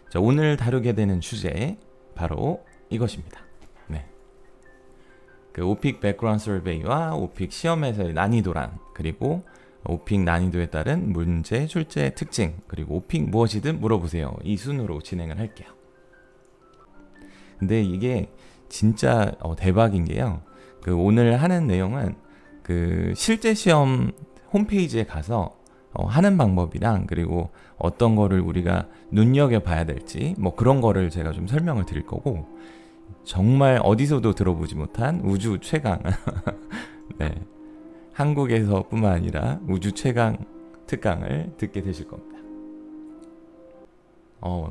자, 오늘 다루게 되는 주제 바로 이것입니다. 네. 그 오픽 백그라운드 서베이와 오픽 시험에서의 난이도란, 그리고 오픽 난이도에 따른 문제 출제 특징, 그리고 오픽 무엇이든 물어보세요. 이 순으로 진행을 할게요. 근데 이게 진짜 대박인 게요. 그 오늘 하는 내용은 그 실제 시험 홈페이지에 가서 하는 방법이랑, 그리고 어떤 거를 우리가 눈여겨봐야 될지 뭐 그런 거를 제가 좀 설명을 드릴 거고, 정말 어디서도 들어보지 못한 우주 최강 네, 한국에서뿐만 아니라 우주 최강 특강을 듣게 되실 겁니다.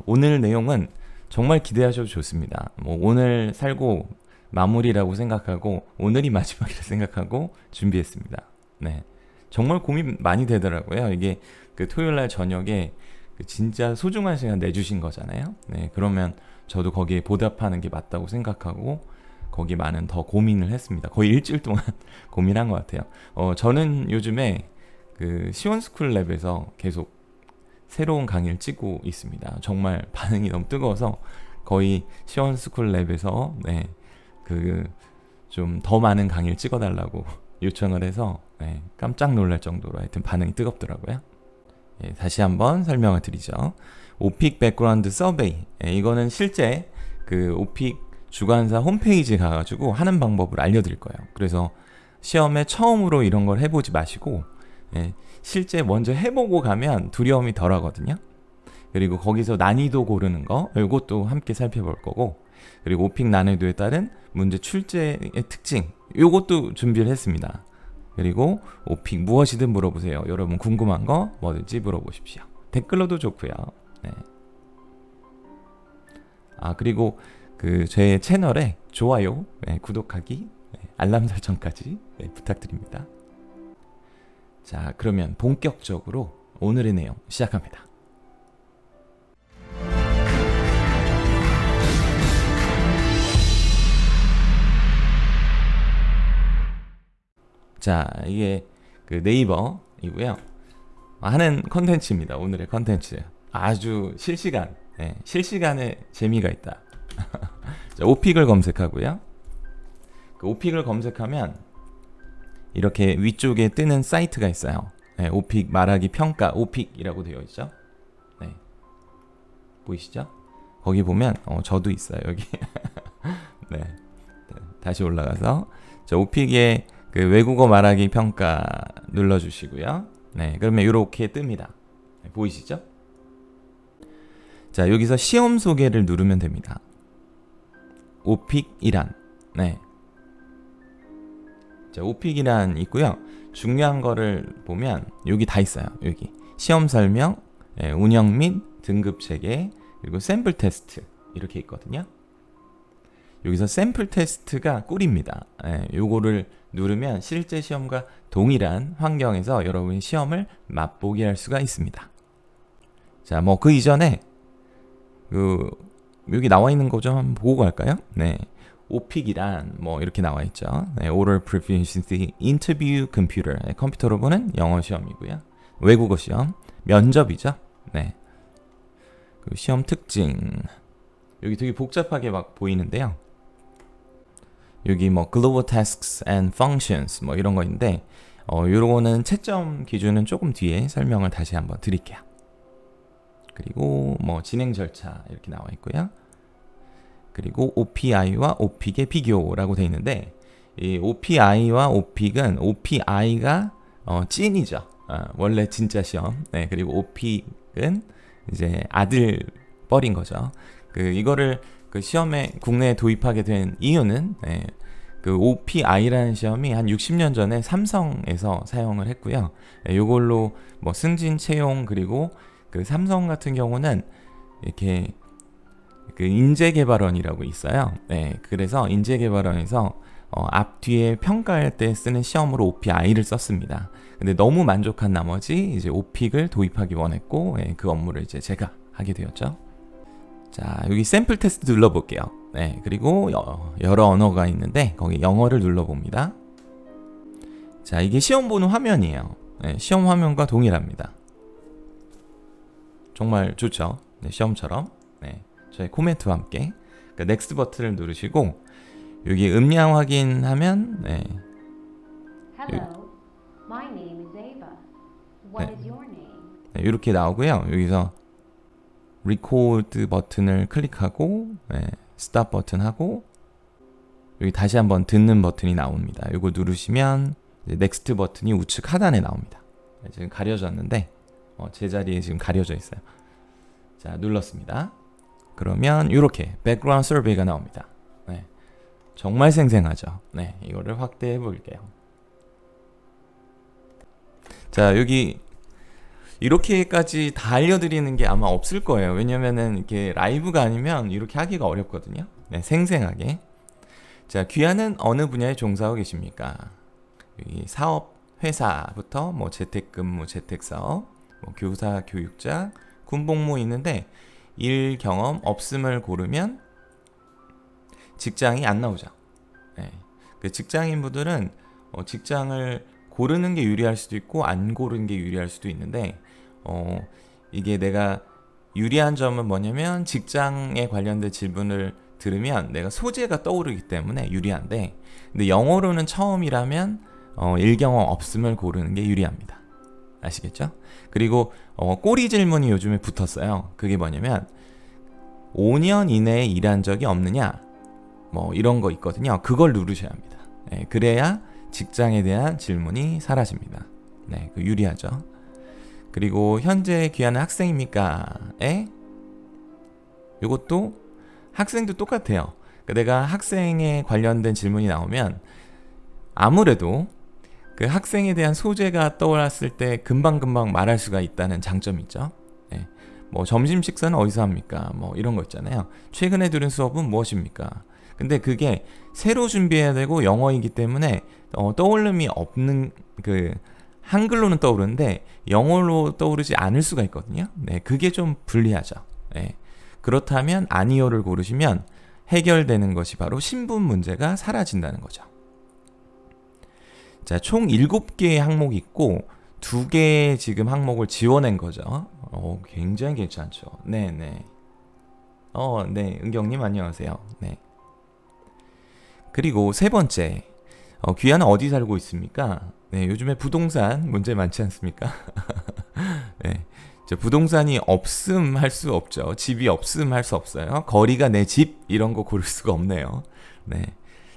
오늘 내용은 정말 기대하셔도 좋습니다. 뭐 오늘 살고 마무리라고 생각하고, 오늘이 마지막이라 생각하고 준비했습니다. 네, 정말 고민 많이 되더라고요. 이게 그 토요일날 저녁에 그 진짜 소중한 시간 내주신 거잖아요. 네, 그러면 저도 거기에 보답하는 게 맞다고 생각하고 거기 많은 더 고민을 했습니다. 거의 일주일 동안 고민한 것 같아요. 저는 요즘에 그 시원스쿨랩에서 계속 새로운 강의를 찍고 있습니다. 정말 반응이 너무 뜨거워서 거의 시원스쿨랩에서 네, 그 좀 더 많은 강의를 찍어달라고 요청을 해서 네, 깜짝 놀랄 정도로 하여튼 반응이 뜨겁더라고요. 예, 다시 한번 설명을 드리죠. 오픽 백그라운드 서베이, 이거는 실제 그 오픽 주관사 홈페이지에 가가지고 하는 방법을 알려드릴 거예요. 그래서 시험에 처음으로 이런 걸 해보지 마시고, 실제 먼저 해보고 가면 두려움이 덜 하거든요. 그리고 거기서 난이도 고르는 거, 이것도 함께 살펴볼 거고, 그리고 오픽 난이도에 따른 문제 출제의 특징, 이것도 준비를 했습니다. 그리고 오픽 무엇이든 물어보세요. 여러분 궁금한 거 뭐든지 물어보십시오. 댓글로도 좋고요. 네. 그리고 그 제 채널에 좋아요, 구독하기, 알람 설정까지 부탁드립니다. 자, 그러면 본격적으로 오늘의 내용 시작합니다. 자, 이게 그 네이버이고요. 하는 컨텐츠입니다. 오늘의 컨텐츠. 아주 실시간, 실시간에 재미가 있다. 자, 오픽을 검색하고요. 그 오픽을 검색하면 이렇게 위쪽에 뜨는 사이트가 있어요. 오픽 말하기 평가 오픽이라고 되어 있죠. 네. 보이시죠? 거기 보면 저도 있어요. 여기. 네. 다시 올라가서 자, 오픽의 그 외국어 말하기 평가 눌러주시고요. 네, 그러면 이렇게 뜹니다. 네, 보이시죠? 자, 여기서 시험 소개를 누르면 됩니다. 오픽이란, 네. 자, 오픽이란 있고요. 중요한 거를 보면 여기 다 있어요. 여기 시험 설명, 운영 및 등급 체계, 그리고 샘플 테스트 이렇게 있거든요. 여기서 샘플 테스트가 꿀입니다. 요거를 누르면 실제 시험과 동일한 환경에서 여러분이 시험을 맛보게 할 수가 있습니다. 자, 뭐 그 이전에 그 여기 나와 있는 거 좀 한번 보고 갈까요? 네, 오픽이란 뭐 이렇게 나와 있죠. 네, Oral Proficiency Interview Computer, 컴퓨터로 보는 영어 시험이고요. 외국어 시험, 면접이죠. 네, 그 시험 특징 여기 되게 복잡하게 막 보이는데요. 여기 뭐 Global Tasks and Functions 뭐 이런 거 있는데 요거는 채점 기준은 조금 뒤에 설명을 다시 한번 드릴게요. 그리고 뭐 진행 절차 이렇게 나와 있고요. 그리고 OPI와 오픽의 비교라고 돼 있는데, 이 OPI와 오픽은 OPI가 찐이죠. 원래 진짜 시험. 네, 그리고 오픽은 이제 아들 뻘인 거죠. 이거를 그 시험에 국내에 도입하게 된 이유는 그 OPI라는 시험이 한 60년 전에 삼성에서 사용을 했고요. 이걸로 뭐 승진 채용, 그리고 그 삼성 같은 경우는 이렇게 그 인재개발원이라고 있어요. 그래서 인재개발원에서 앞뒤에 평가할 때 쓰는 시험으로 OPI를 썼습니다. 근데 너무 만족한 나머지 이제 오픽을 도입하기 원했고, 그 업무를 이제 제가 하게 되었죠. 자, 여기 샘플 테스트 눌러볼게요. 네, 그리고 여러 언어가 있는데 거기 영어를 눌러봅니다. 자, 이게 시험 보는 화면이에요. 네, 시험 화면과 동일합니다. 정말 좋죠. 네, 시험처럼. 네, 저의 코멘트와 함께. 그러니까 넥스트 버튼을 누르시고 여기 음량 확인하면 네, Hello, my name is Ava. What is your name? 네, 이렇게 나오고요. 여기서 리코드 버튼을 클릭하고 스탑 버튼 하고 여기 다시 한번 듣는 버튼이 나옵니다. 이거 누르시면 넥스트 버튼이 우측 하단에 나옵니다. 지금 가려졌는데 제자리에 지금 가려져 있어요. 자, 눌렀습니다. 그러면 이렇게 백그라운드 서베이가 나옵니다. 네, 정말 생생하죠. 네, 이거를 확대해 볼게요. 자, 여기 이렇게까지 다 알려드리는 게 아마 없을 거예요. 왜냐면은 이렇게 라이브가 아니면 이렇게 하기가 어렵거든요. 네, 생생하게. 자, 귀하는 어느 분야에 종사하고 계십니까? 여기 사업, 회사부터 뭐 재택근무, 재택사업, 뭐 교사, 교육자, 군복무 있는데 일 경험 없음을 고르면 직장이 안 나오죠. 네. 그 직장인분들은 직장을 고르는 게 유리할 수도 있고 안 고르는 게 유리할 수도 있는데 이게 내가 유리한 점은 뭐냐면 직장에 관련된 질문을 들으면 내가 소재가 떠오르기 때문에 유리한데 근데 영어로는 처음이라면 일 경험 없음을 고르는 게 유리합니다. 아시겠죠? 그리고 꼬리 질문이 요즘에 붙었어요. 그게 뭐냐면 5년 이내에 일한 적이 없느냐 뭐 이런 거 있거든요. 그걸 누르셔야 합니다. 네, 그래야 직장에 대한 질문이 사라집니다. 네, 그 유리하죠. 그리고 현재 귀하는 학생입니까? 이것도 학생도 똑같아요. 그러니까 내가 학생에 관련된 질문이 나오면 아무래도 그 학생에 대한 소재가 떠올랐을 때 금방금방 말할 수가 있다는 장점이 있죠. 네. 뭐 점심 식사는 어디서 합니까? 뭐 이런 거 있잖아요. 최근에 들은 수업은 무엇입니까? 근데 그게 새로 준비해야 되고 영어이기 때문에 떠올림이 없는 그 한글로는 떠오르는데 영어로 떠오르지 않을 수가 있거든요. 네, 그게 좀 불리하죠. 네. 그렇다면 아니요를 고르시면 해결되는 것이 바로 신분 문제가 사라진다는 거죠. 자, 총 7개의 항목이 있고 2개의 지금 항목을 지워낸 거죠. 굉장히 괜찮죠. 네네. 네. 은경님 안녕하세요. 네. 그리고 세 번째, 귀하는 어디 살고 있습니까? 네, 요즘에 부동산 문제 많지 않습니까? 네. 부동산이 없음 할 수 없죠. 집이 없음 할 수 없어요. 거리가 내 집 이런 거 고를 수가 없네요. 네.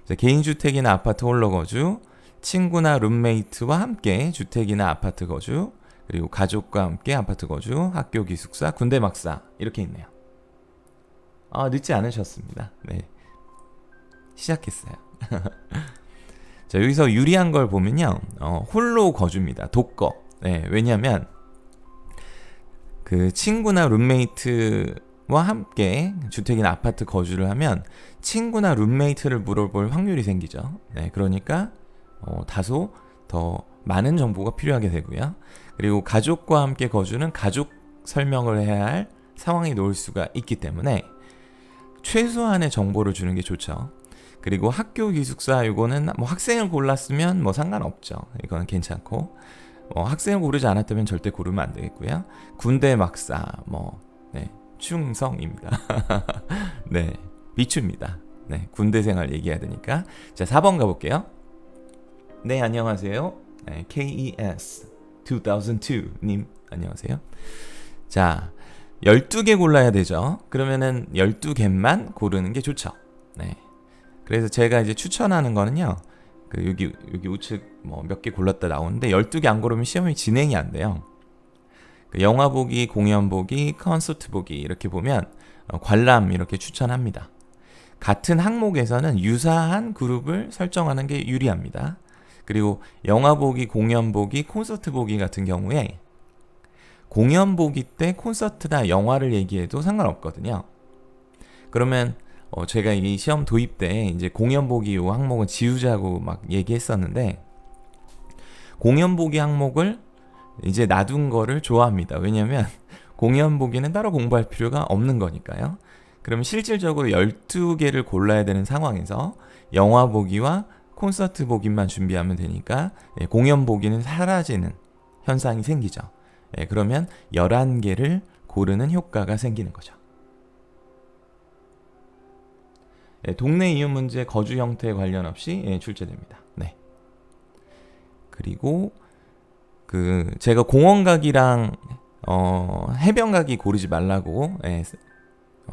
자, 개인주택이나 아파트 홀로 거주, 친구나 룸메이트와 함께 주택이나 아파트 거주, 그리고 가족과 함께 아파트 거주, 학교 기숙사, 군대 막사 이렇게 있네요. 늦지 않으셨습니다. 네. 시작했어요. 자, 여기서 유리한 걸 보면요. 홀로 거주입니다. 독거. 네, 왜냐하면 그 친구나 룸메이트와 함께 주택이나 아파트 거주를 하면 친구나 룸메이트를 물어볼 확률이 생기죠. 네, 그러니까 다소 더 많은 정보가 필요하게 되고요. 그리고 가족과 함께 거주는 가족 설명을 해야 할 상황이 놓일 수가 있기 때문에 최소한의 정보를 주는 게 좋죠. 그리고 학교 기숙사 이거는 뭐 학생을 골랐으면 뭐 상관없죠. 이거는 괜찮고 학생을 고르지 않았다면 절대 고르면 안 되겠고요. 군대 막사 네, 충성입니다. 네, 비추입니다. 네, 군대 생활 얘기해야 되니까. 자, 4번 가볼게요. 네, 안녕하세요. 네, KES 2002님 안녕하세요. 자, 12개 골라야 되죠. 그러면은 12개만 고르는 게 좋죠. 네. 그래서 제가 이제 추천하는 거는요. 그 여기 우측 몇 개 골랐다 나오는데 12개 안 고르면 시험이 진행이 안 돼요. 그 영화 보기, 공연 보기, 콘서트 보기 이렇게 보면 관람 이렇게 추천합니다. 같은 항목에서는 유사한 그룹을 설정하는 게 유리합니다. 그리고 영화 보기, 공연 보기, 콘서트 보기 같은 경우에 공연 보기 때 콘서트나 영화를 얘기해도 상관없거든요. 그러면 제가 이 시험 도입 때 이제 공연 보기 요 항목은 지우자고 막 얘기했었는데 공연 보기 항목을 이제 놔둔 거를 좋아합니다. 왜냐면 공연 보기는 따로 공부할 필요가 없는 거니까요. 그럼 실질적으로 12개를 골라야 되는 상황에서 영화 보기와 콘서트 보기만 준비하면 되니까 공연 보기는 사라지는 현상이 생기죠. 그러면 11개를 고르는 효과가 생기는 거죠. 동네 이웃 문제 거주 형태에 관련 없이 출제됩니다. 네. 그리고 제가 공원 가기랑 해변 가기 고르지 말라고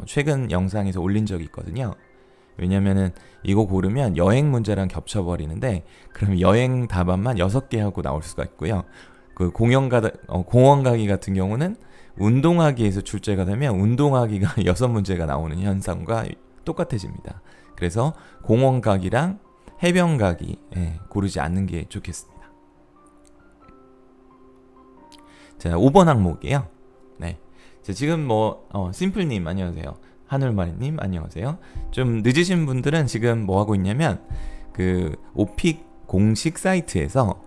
최근 영상에서 올린 적이 있거든요. 왜냐면은 이거 고르면 여행 문제랑 겹쳐버리는데 그럼 여행 답안만 6개 하고 나올 수가 있고요. 공원 가기 같은 경우는 운동하기에서 출제가 되면 운동하기가 6문제가 나오는 현상과 똑같아집니다. 그래서 공원 가기랑 해변 가기 고르지 않는 게 좋겠습니다. 자, 5번 항목이에요. 네. 자, 지금 심플님 안녕하세요. 하늘마리님 안녕하세요. 좀 늦으신 분들은 지금 뭐 하고 있냐면 오픽 공식 사이트에서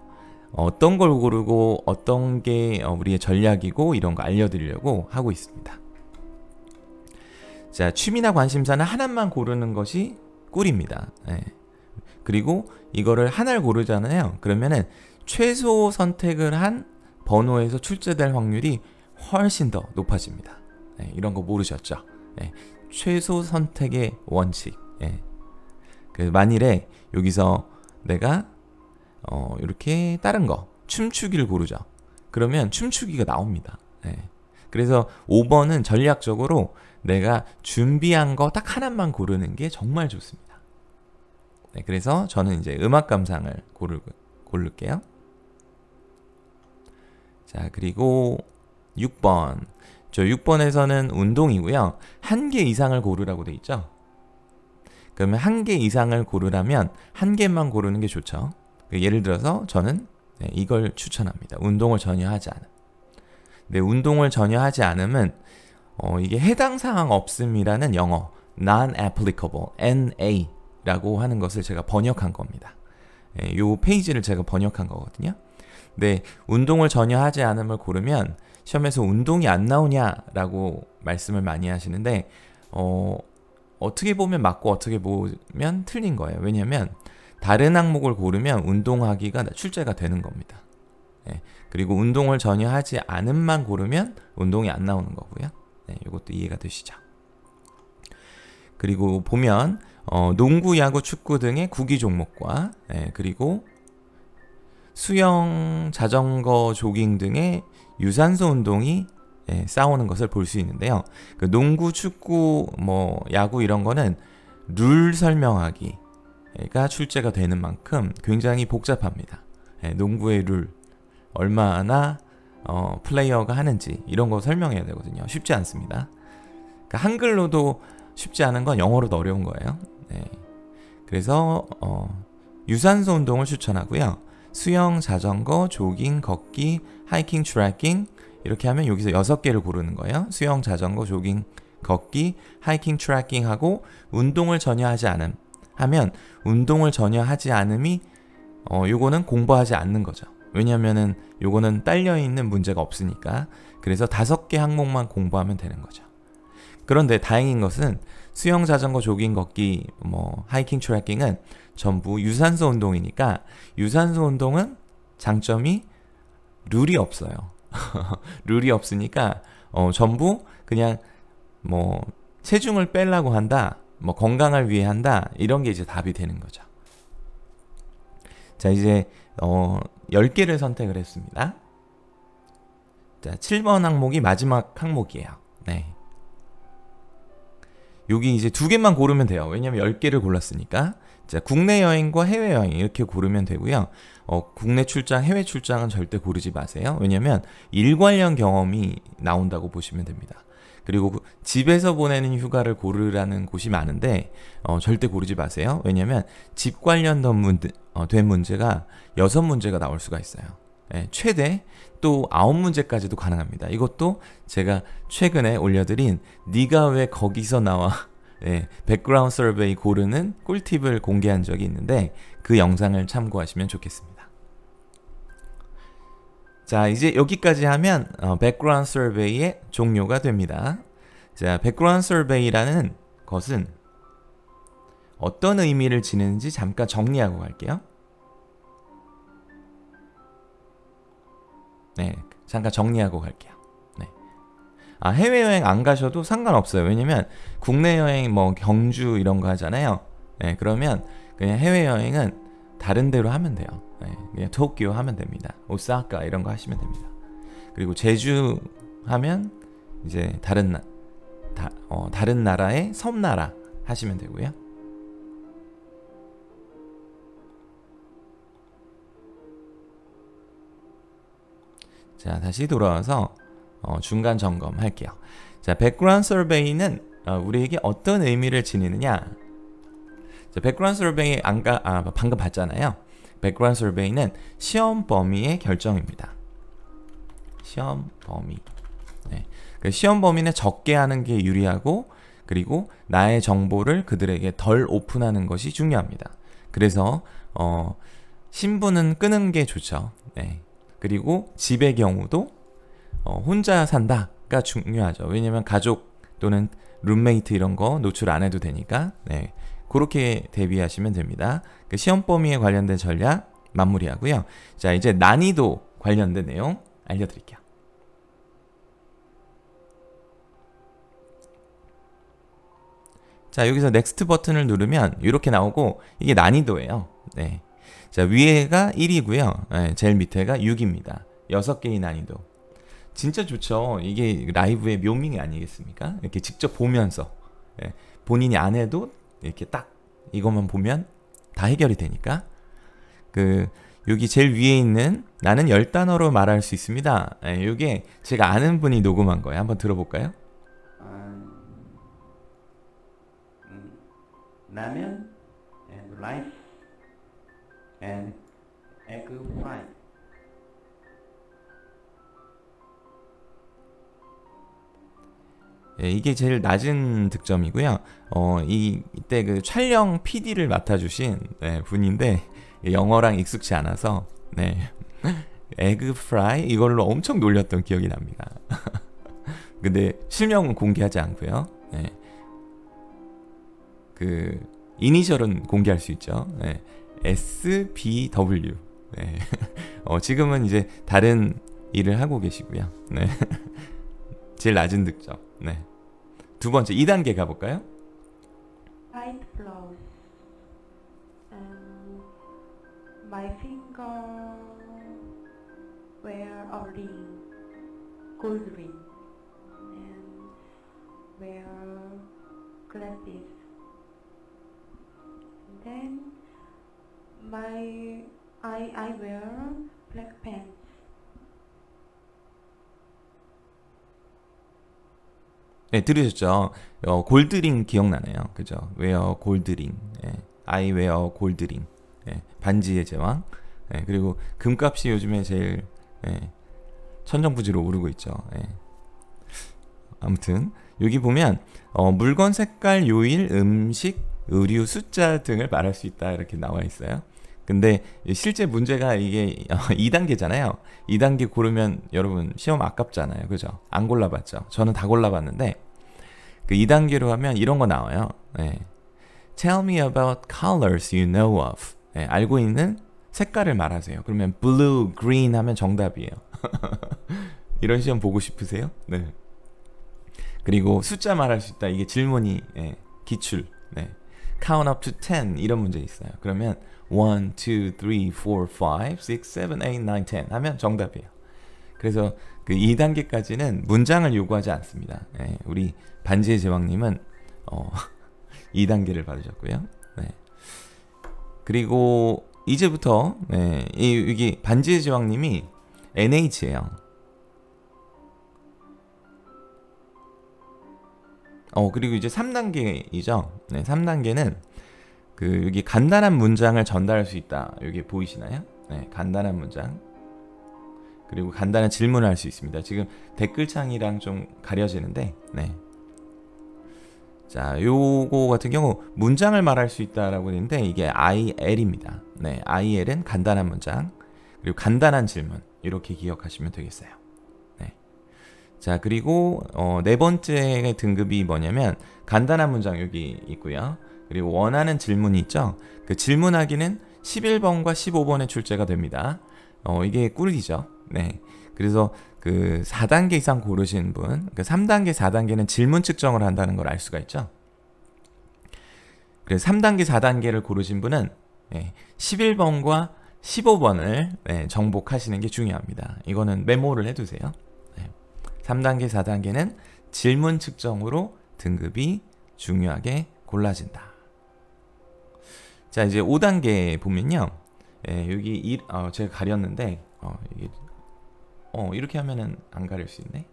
어떤 걸 고르고 어떤 게 우리의 전략이고 이런 거 알려드리려고 하고 있습니다. 자, 취미나 관심사는 하나만 고르는 것이 꿀입니다. 그리고 이거를 하나를 고르잖아요. 그러면은 최소 선택을 한 번호에서 출제될 확률이 훨씬 더 높아집니다. 이런 거 모르셨죠? 최소 선택의 원칙. 그래서 만일에 여기서 내가 이렇게 다른 거 춤추기를 고르죠. 그러면 춤추기가 나옵니다. 그래서 5번은 전략적으로 내가 준비한 거 딱 하나만 고르는 게 정말 좋습니다. 그래서 저는 이제 음악 감상을 고를게요. 자, 그리고 6번. 저 6번에서는 운동이고요. 1개 이상을 고르라고 돼 있죠. 그러면 1개 이상을 고르라면 1개만 고르는 게 좋죠. 예를 들어서 저는 이걸 추천합니다. 운동을 전혀 하지 않음. 근데 운동을 전혀 하지 않음은 이게 해당 사항 없음이라는 영어 non-applicable, NA라고 하는 것을 제가 번역한 겁니다. 이 페이지를 제가 번역한 거거든요. 근데 운동을 전혀 하지 않음을 고르면 시험에서 운동이 안 나오냐라고 말씀을 많이 하시는데 어떻게 보면 맞고 어떻게 보면 틀린 거예요. 왜냐하면 다른 항목을 고르면 운동하기가 출제가 되는 겁니다. 그리고 운동을 전혀 하지 않음만 고르면 운동이 안 나오는 거고요. 이것도 이해가 되시죠? 그리고 보면 농구, 야구, 축구 등의 구기 종목과 그리고 수영, 자전거, 조깅 등의 유산소 운동이 싸우는 것을 볼 수 있는데요. 농구, 축구, 야구 이런 거는 룰 설명하기가 출제가 되는 만큼 굉장히 복잡합니다. 농구의 룰, 얼마나 플레이어가 하는지 이런 거 설명해야 되거든요. 쉽지 않습니다. 그러니까 한글로도 쉽지 않은 건 영어로도 어려운 거예요. 그래서 유산소 운동을 추천하고요. 수영, 자전거, 조깅, 걷기, 하이킹, 트레킹 이렇게 하면 여기서 6개를 고르는 거예요. 수영, 자전거, 조깅, 걷기, 하이킹, 트레킹 하고 운동을 전혀 하지 않음 하면 운동을 전혀 하지 않음이 요거는 공부하지 않는 거죠. 왜냐면은 요거는 딸려있는 문제가 없으니까. 그래서 5개 항목만 공부하면 되는 거죠. 그런데 다행인 것은 수영, 자전거, 조깅, 걷기, 하이킹, 트레킹은 전부 유산소 운동이니까 유산소 운동은 장점이 룰이 없어요. 룰이 없으니까 전부 그냥 체중을 빼려고 한다, 건강을 위해 한다 이런 게 이제 답이 되는 거죠. 자, 이제 10개를 선택을 했습니다. 자, 7번 항목이 마지막 항목이에요. 여기 이제 2개만 고르면 돼요. 왜냐면 10개를 골랐으니까. 자, 국내 여행과 해외 여행 이렇게 고르면 되고요. 국내 출장, 해외 출장은 절대 고르지 마세요. 왜냐면 일 관련 경험이 나온다고 보시면 됩니다. 그리고 집에서 보내는 휴가를 고르라는 곳이 많은데 절대 고르지 마세요. 왜냐면 집 관련된 문제가 6문제가 나올 수가 있어요. 최대 또 9문제까지도 가능합니다. 이것도 제가 최근에 올려드린 네가 왜 거기서 나와 백그라운드 서베이 고르는 꿀팁을 공개한 적이 있는데 그 영상을 참고하시면 좋겠습니다. 자, 이제 여기까지 하면 백그라운드 서베이의 종료가 됩니다. 자, 백그라운드 서베이라는 것은 어떤 의미를 지니는지 잠깐 정리하고 갈게요. 잠깐 정리하고 갈게요. 해외여행 안 가셔도 상관없어요. 왜냐면 국내 여행 뭐 경주 이런 거 하잖아요. 네, 그러면 그냥 해외여행은 다른 데로 하면 돼요. 네, 그냥 도쿄 하면 됩니다. 오사카 이런 거 하시면 됩니다. 그리고 제주 하면 이제 다른 나라의 섬나라 하시면 되고요. 자, 다시 돌아와서 중간 점검 할게요. 자, 백그라운드 서베이는 우리에게 어떤 의미를 지니느냐? 자, 백그라운드 서베이 방금 봤잖아요. 백그라운드 서베이는 시험 범위의 결정입니다. 시험 범위. 네. 그 시험 범위는 적게 하는 게 유리하고, 그리고 나의 정보를 그들에게 덜 오픈하는 것이 중요합니다. 그래서 신분은 끄는 게 좋죠. 네. 그리고 집의 경우도 혼자 산다가 중요하죠. 왜냐면 가족 또는 룸메이트 이런 거 노출 안 해도 되니까. 네. 그렇게 대비하시면 됩니다. 그 시험 범위에 관련된 전략 마무리하고요. 자, 이제 난이도 관련된 내용 알려드릴게요. 자, 여기서 넥스트 버튼을 누르면 이렇게 나오고, 이게 난이도예요. 네. 자, 위에가 1이고요. 네, 제일 밑에가 6입니다. 6개의 난이도. 진짜 좋죠. 이게 라이브의 묘미 아니겠습니까? 이렇게 직접 보면서, 네, 본인이 안 해도 이렇게 딱 이것만 보면 다 해결이 되니까. 여기 제일 위에 있는 나는 10단어로 말할 수 있습니다. 네, 이게 제가 아는 분이 녹음한 거예요. 한번 들어볼까요? 라면 and rice and egg fry. 예, 이게 제일 낮은 득점이고요. 이때 그 촬영 PD를 맡아주신 분인데 영어랑 익숙치 않아서 에그 프라이 이걸로 엄청 놀렸던 기억이 납니다. 근데 실명은 공개하지 않고요. 네. 그 이니셜은 공개할 수 있죠. 네. SBW. 네. 지금은 이제 다른 일을 하고 계시고요. 네. 제일 낮은 득점. 네. 두 번째 2단계 가볼까요? Right flow. My finger wear a ring, gold ring, and wear glasses. Then I wear black pants. 네, 들으셨죠? 골드링 기억나네요. 그죠? 웨어 골드링. I wear 골드링. 반지의 제왕. 그리고 금값이 요즘에 제일 천정부지로 오르고 있죠. 아무튼 여기 보면 물건 색깔, 요일, 음식, 의류, 숫자 등을 말할 수 있다 이렇게 나와 있어요. 근데 실제 문제가 이게 2단계잖아요. 2단계 고르면 여러분 시험 아깝잖아요. 그죠? 안 골라봤죠? 저는 다 골라봤는데 그 2단계로 하면 이런 거 나와요. Tell me about colors you know of. 알고 있는 색깔을 말하세요. 그러면 blue, green 하면 정답이에요. 이런 시험 보고 싶으세요? 네. 그리고 숫자 말할 수 있다. 이게 질문이 기출. Count up to 10 이런 문제 있어요. 그러면 1, 2, 3, 4, 5, 6, 7, 8, 9, 10 하면 정답이에요. 그래서 그 2단계까지는 문장을 요구하지 않습니다. 우리 반지의 제왕님은 2단계를 받으셨고요. 그리고 이제부터 여기 반지의 제왕님이 NH예요. 그리고 이제 3단계이죠. 3단계는 여기 간단한 문장을 전달할 수 있다. 여기 보이시나요? 간단한 문장. 그리고 간단한 질문을 할 수 있습니다. 지금 댓글창이랑 좀 가려지는데, 자, 요거 같은 경우 문장을 말할 수 있다라고 되는데 이게 IL입니다. IL은 간단한 문장, 그리고 간단한 질문 이렇게 기억하시면 되겠어요. 자, 그리고 네 번째 등급이 뭐냐면 간단한 문장 여기 있고요. 그리고 원하는 질문이 있죠. 그 질문하기는 11번과 15번의 출제가 됩니다. 이게 꿀이죠. 그래서 그 4단계 이상 고르신 분, 그 3단계, 4단계는 질문 측정을 한다는 걸 알 수가 있죠. 그래서 3단계, 4단계를 고르신 분은 11번과 15번을 정복하시는 게 중요합니다. 이거는 메모를 해두세요. 3단계, 4단계는 질문 측정으로 등급이 중요하게 골라진다. 자, 이제 5단계 보면요. 여기 제가 가렸는데 이게 이렇게 하면은 안 가릴 수 있네.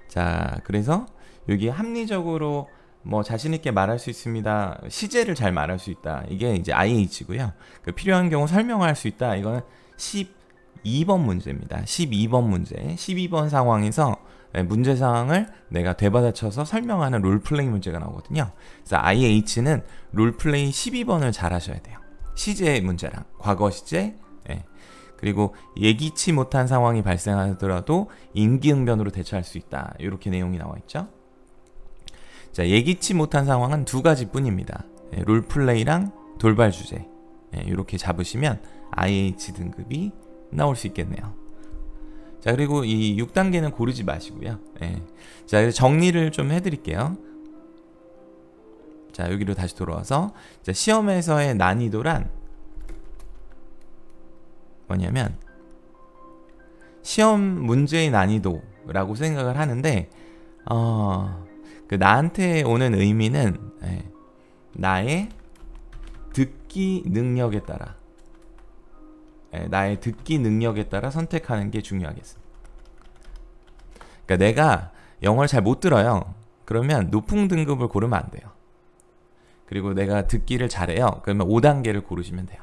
자, 그래서 여기 합리적으로 뭐 자신 있게 말할 수 있습니다. 시제를 잘 말할 수 있다. 이게 이제 IH고요. 그 필요한 경우 설명할 수 있다. 이거는 12번 문제입니다. 12번 문제. 12번 상황에서 문제 상황을 내가 되받아쳐서 설명하는 롤플레이 문제가 나오거든요. 그래서 IH는 롤플레이 12번을 잘 하셔야 돼요. 시제 문제랑 과거 시제, 그리고 예기치 못한 상황이 발생하더라도 임기응변으로 대처할 수 있다. 이렇게 내용이 나와 있죠. 자, 예기치 못한 상황은 두 가지 뿐입니다. 롤플레이랑 돌발 주제. 이렇게 잡으시면 IH 등급이 나올 수 있겠네요. 자, 그리고 이 6단계는 고르지 마시고요. 자, 그래서 정리를 좀 해드릴게요. 자, 여기로 다시 돌아와서, 자, 시험에서의 난이도란 뭐냐면 시험 문제의 난이도라고 생각을 하는데 그 나한테 오는 의미는 나의 듣기 능력에 따라 나의 듣기 능력에 따라 선택하는 게 중요하겠습니다. 그러니까 내가 영어를 잘 못 들어요. 그러면 높은 등급을 고르면 안 돼요. 그리고 내가 듣기를 잘해요. 그러면 5단계를 고르시면 돼요.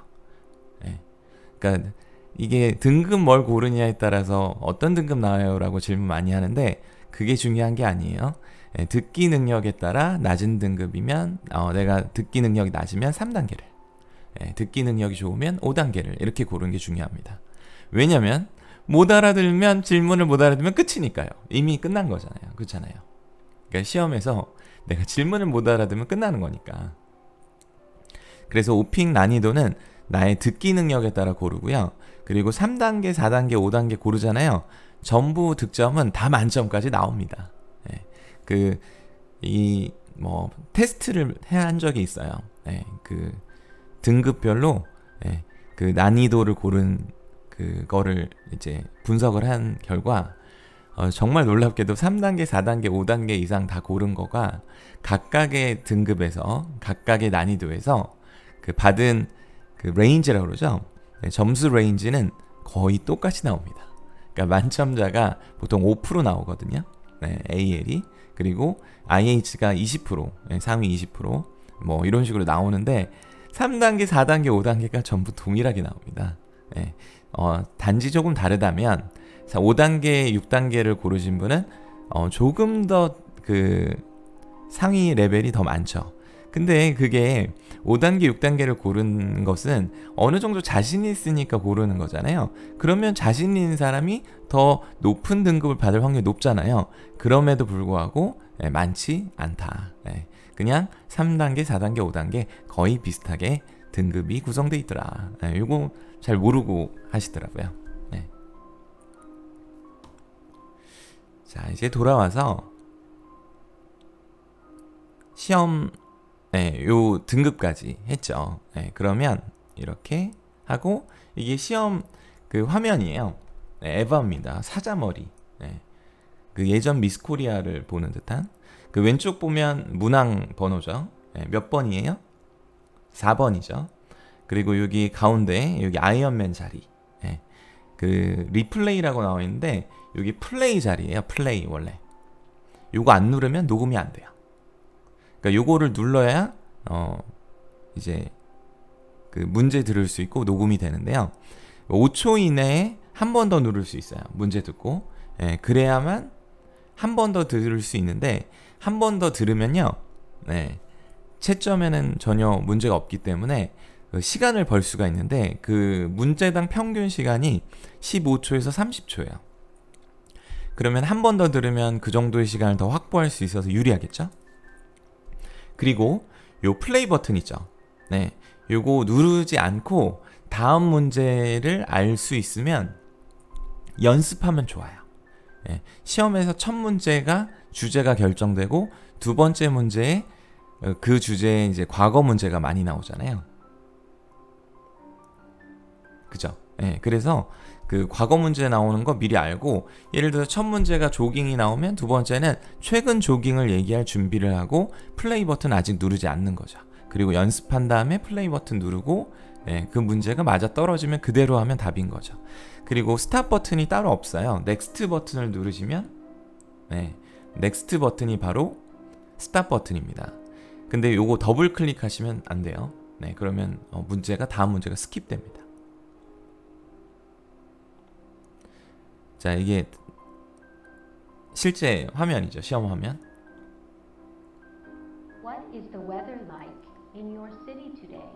그러니까 이게 등급 뭘 고르냐에 따라서 어떤 등급 나와요라고 질문 많이 하는데 그게 중요한 게 아니에요. 듣기 능력에 따라 낮은 등급이면 내가 듣기 능력이 낮으면 3단계를, 듣기 능력이 좋으면 5단계를 이렇게 고르는 게 중요합니다. 왜냐면 못 알아들으면 질문을 못 알아들으면 끝이니까요. 이미 끝난 거잖아요. 그렇잖아요. 그러니까 시험에서 내가 질문을 못 알아들으면 끝나는 거니까. 그래서 오픽 난이도는 나의 듣기 능력에 따라 고르고요. 그리고 3단계, 4단계, 5단계 고르잖아요. 전부 득점은 다 만점까지 나옵니다. 테스트를 한 적이 있어요. 그 등급별로 그 난이도를 고른 그거를 이제 분석을 한 결과 정말 놀랍게도 3단계, 4단계, 5단계 이상 다 고른 거가 각각의 등급에서 각각의 난이도에서 그 받은 그 레인지라고 그러죠. 점수 레인지는 거의 똑같이 나옵니다. 그러니까 만점자가 보통 5% 나오거든요. AL이. 그리고 IH가 20%, 상위 20%, 뭐 이런 식으로 나오는데 3단계, 4단계, 5단계가 전부 동일하게 나옵니다. 단지 조금 다르다면 5단계, 6단계를 고르신 분은 조금 더 그 상위 레벨이 더 많죠. 근데 그게 5단계, 6단계를 고른 것은 어느 정도 자신이 있으니까 고르는 거잖아요. 그러면 자신 있는 사람이 더 높은 등급을 받을 확률이 높잖아요. 그럼에도 불구하고 많지 않다. 그냥 3단계, 4단계, 5단계 거의 비슷하게 등급이 구성돼 있더라. 이거 잘 모르고 하시더라고요. 자, 이제 돌아와서 시험 요 등급까지 했죠. 그러면 이렇게 하고 이게 시험 그 화면이에요. 에바입니다. 사자머리. 그 예전 미스코리아를 보는 듯한. 그 왼쪽 보면 문항 번호죠. 몇 번이에요? 4번이죠. 그리고 여기 가운데 여기 아이언맨 자리. 그 리플레이라고 나와 있는데 여기 플레이 자리예요. 플레이 원래. 요거 안 누르면 녹음이 안 돼요. 그러니까 요거를 눌러야 이제 그 문제 들을 수 있고 녹음이 되는데요. 5초 이내에 한 번 더 누를 수 있어요. 문제 듣고. 그래야만 한 번 더 들을 수 있는데 한 번 더 들으면요. 채점에는 전혀 문제가 없기 때문에 시간을 벌 수가 있는데 그 문제당 평균 시간이 15초에서 30초예요. 그러면 한 번 더 들으면 그 정도의 시간을 더 확보할 수 있어서 유리하겠죠? 그리고 요 플레이 버튼 있죠. 요거 누르지 않고 다음 문제를 알 수 있으면 연습하면 좋아요. 예, 시험에서 첫 문제가 주제가 결정되고 두 번째 문제에 그 주제에 이제 과거 문제가 많이 나오잖아요. 그죠? 예, 그래서 그 과거 문제 나오는 거 미리 알고, 예를 들어 첫 문제가 조깅이 나오면 두 번째는 최근 조깅을 얘기할 준비를 하고 플레이 버튼 아직 누르지 않는 거죠. 그리고 연습한 다음에 플레이 버튼 누르고, 예, 그 문제가 맞아 떨어지면 그대로 하면 답인 거죠. 그리고 스탑 버튼이 따로 없어요. 넥스트 버튼을 누르시면, 네, 넥스트 버튼이 바로 스탑 버튼입니다. 근데 요거 더블 클릭하시면 안 돼요. 네, 그러면 문제가 다음 문제가 스킵됩니다. 자, 이게 실제 화면이죠. 시험 화면. What is the weather like in your city today?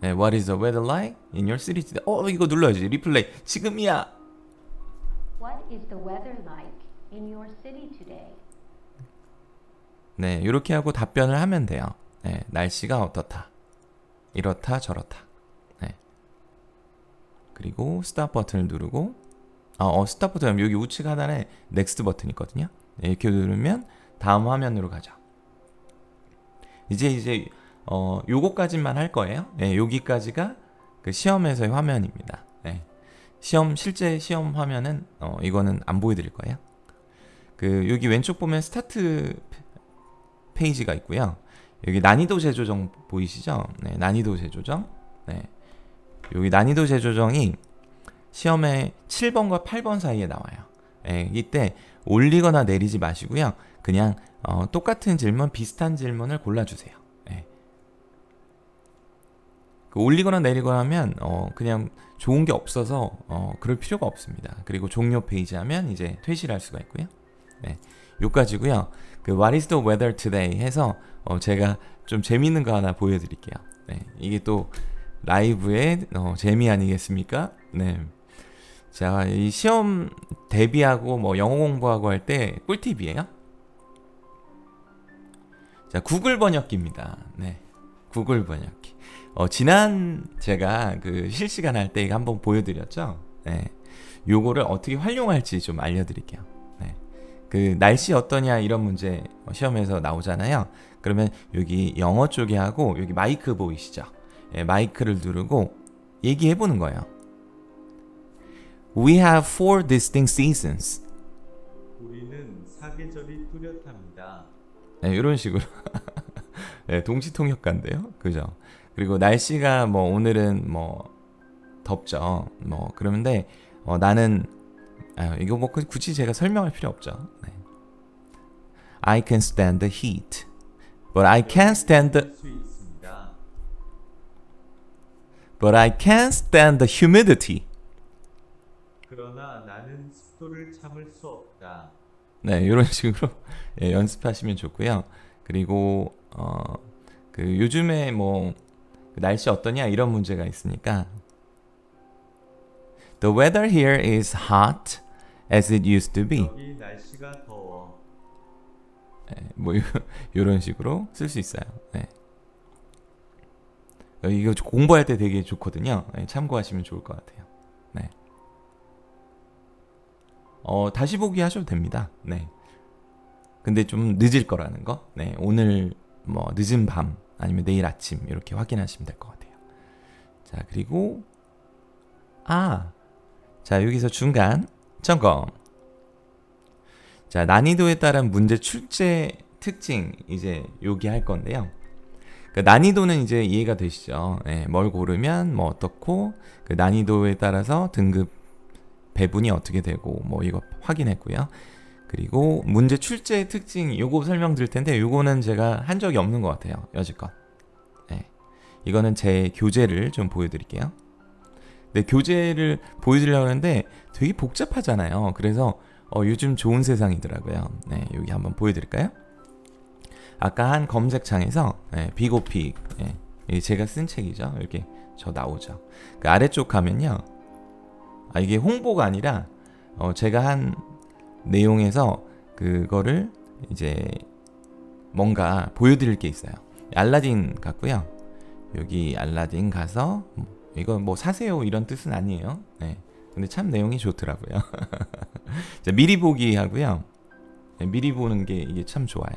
네, What is the weather like in your city today? 이거 눌러야지. 리플레이. 지금이야. What is the weather like in your city today? 네, 이렇게 하고 답변을 하면 돼요. 네, 날씨가 어떻다. 이렇다 저렇다. 네. 그리고 스탑 버튼을 누르고, 스탑 버튼 여기 우측 하단에 넥스트 버튼이 있거든요. 네, 이렇게 누르면 다음 화면으로 가죠. 이제 요거까지만 할 거예요. 네, 여기까지가 그 시험에서의 화면입니다. 네. 실제 시험 화면은 이거는 안 보여드릴 거예요. 그 여기 왼쪽 보면 스타트 페이지가 있고요. 여기 난이도 재조정 보이시죠? 네, 난이도 재조정. 네. 여기 난이도 재조정이 시험에 7번과 8번 사이에 나와요. 예, 이때 올리거나 내리지 마시고요. 그냥 똑같은 질문, 비슷한 질문을 골라주세요. 예. 그 올리거나 내리거나 하면 그냥 좋은 게 없어서 그럴 필요가 없습니다. 그리고 종료 페이지 하면 이제 퇴실할 수가 있고요. 네, 요까지고요. 그 What is the weather today 해서 제가 좀 재밌는 거 하나 보여드릴게요. 네, 이게 또 라이브의 재미 아니겠습니까? 네. 자, 이 시험 대비하고 뭐 영어 공부하고 할 때 꿀팁이에요. 자, 구글 번역기입니다. 네, 구글 번역기. 지난 제가 그 실시간 할 때 한번 보여드렸죠. 네, 요거를 어떻게 활용할지 좀 알려드릴게요. 네, 그 날씨 어떠냐 이런 문제 시험에서 나오잖아요. 그러면 여기 영어 쪽에 하고 여기 마이크 보이시죠? 네, 마이크를 누르고 얘기해 보는 거예요. We have 4 distinct seasons. 우리는 사계절이 뚜렷합니다. 네, 이런 식으로. 네, 동시통역가인데요. 그죠? 그리고 날씨가 뭐 오늘은 뭐 덥죠. 뭐 그러는데 나는 이거 뭐 굳이 제가 설명할 필요 없죠. 네. I can stand the heat, but I can't stand the 수 있습니다. but I can't stand the humidity. 그러나 나는 습도를 참을 수 없다. 네, 이런 식으로 예, 연습하시면 좋고요. 그리고 그 요즘에 뭐 날씨 어떠냐 이런 문제가 있으니까 The weather here is hot as it used to be. 여기 날씨가 더워. 네, 뭐 이런 식으로 쓸 수 있어요. 네. 이거 공부할 때 되게 좋거든요. 네, 참고하시면 좋을 것 같아요. 네. 다시 보기 하셔도 됩니다. 네. 근데 좀 늦을 거라는 거. 네. 오늘 뭐 늦은 밤 아니면 내일 아침 이렇게 확인하시면 될 것 같아요. 자, 그리고 자, 여기서 중간 점검. 자, 난이도에 따른 문제 출제 특징 이제 여기 할 건데요. 그 난이도는 이제 이해가 되시죠? 네, 뭘 고르면 뭐 어떻고 그 난이도에 따라서 등급 배분이 어떻게 되고 뭐 이거 확인했고요. 그리고 문제 출제 특징 요거 설명드릴 텐데 요거는 제가 한 적이 없는 것 같아요. 여지껏. 네. 이거는 제 교재를 좀 보여드릴게요. 근데 교재를 보여드리려고 하는데 되게 복잡하잖아요. 그래서 요즘 좋은 세상이더라고요. 네, 여기 한번 보여드릴까요? 아까 한 검색창에서 빅오픽 제가 쓴 책이죠. 이렇게 저 나오죠. 그 아래쪽 가면요. 이게 홍보가 아니라 제가 한 내용에서 그거를 이제 뭔가 보여드릴 게 있어요. 알라딘 같고요. 여기 알라딘 가서 이거 뭐 사세요 이런 뜻은 아니에요. 네. 근데 참 내용이 좋더라고요. 자, 미리 보기 하고요. 네, 미리 보는 게 이게 참 좋아요.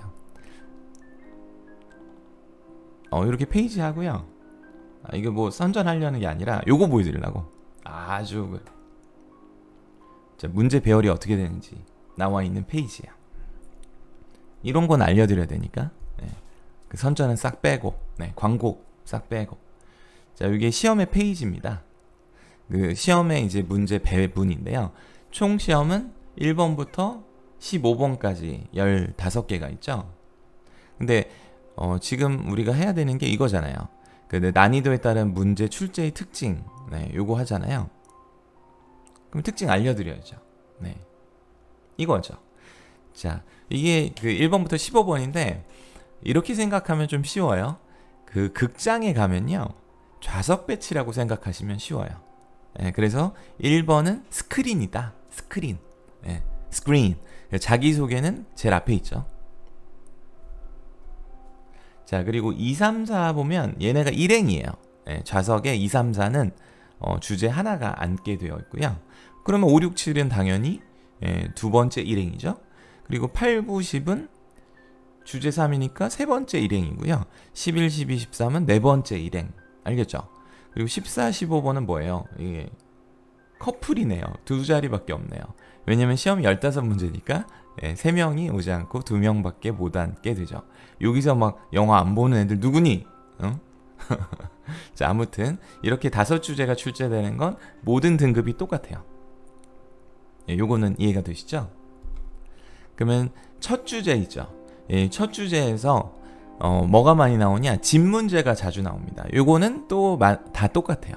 이렇게 페이지 하고요. 이게 뭐 선전하려는 게 아니라 요거 보여드리려고. 아주 자, 문제 배열이 어떻게 되는지 나와 있는 페이지야. 이런 건 알려드려야 되니까. 네. 그 선전은 싹 빼고, 네, 광고 싹 빼고. 자, 이게 시험의 페이지입니다. 그 시험의 이제 문제 배분인데요. 총 시험은 1번부터 15번까지 15개가 있죠. 근데 지금 우리가 해야 되는 게 이거잖아요. 그 난이도에 따른 문제 출제의 특징, 네, 요거 하잖아요. 그럼 특징 알려드려야죠. 네, 이거죠. 자, 이게 그 1번부터 15번인데 이렇게 생각하면 좀 쉬워요. 그 극장에 가면요, 좌석 배치라고 생각하시면 쉬워요. 네, 그래서 1번은 스크린이다. 스크린. 네, 스크린. 자기소개는 제일 앞에 있죠. 자, 그리고 2, 3, 4 보면 얘네가 일행이에요. 네, 좌석에 2, 3, 4는 주제 하나가 앉게 되어 있고요. 그러면 5, 6, 7은 당연히 두 번째 일행이죠. 그리고 8, 9, 10은 주제 3이니까 세 번째 일행이고요. 11, 12, 13은 네 번째 일행. 알겠죠? 그리고 14, 15번은 뭐예요? 이게 커플이네요. 두 자리밖에 없네요. 왜냐면 시험이 15문제니까 3명이 오지 않고 2명밖에 못 앉게 되죠. 여기서 막 영화 안 보는 애들 누구니? 응? 자, 아무튼 이렇게 5주제가 출제되는 건 모든 등급이 똑같아요. 요거는 이해가 되시죠? 그러면 첫 주제 있죠. 첫 주제에서 뭐가 많이 나오냐? 집 문제가 자주 나옵니다. 요거는 또 다 똑같아요.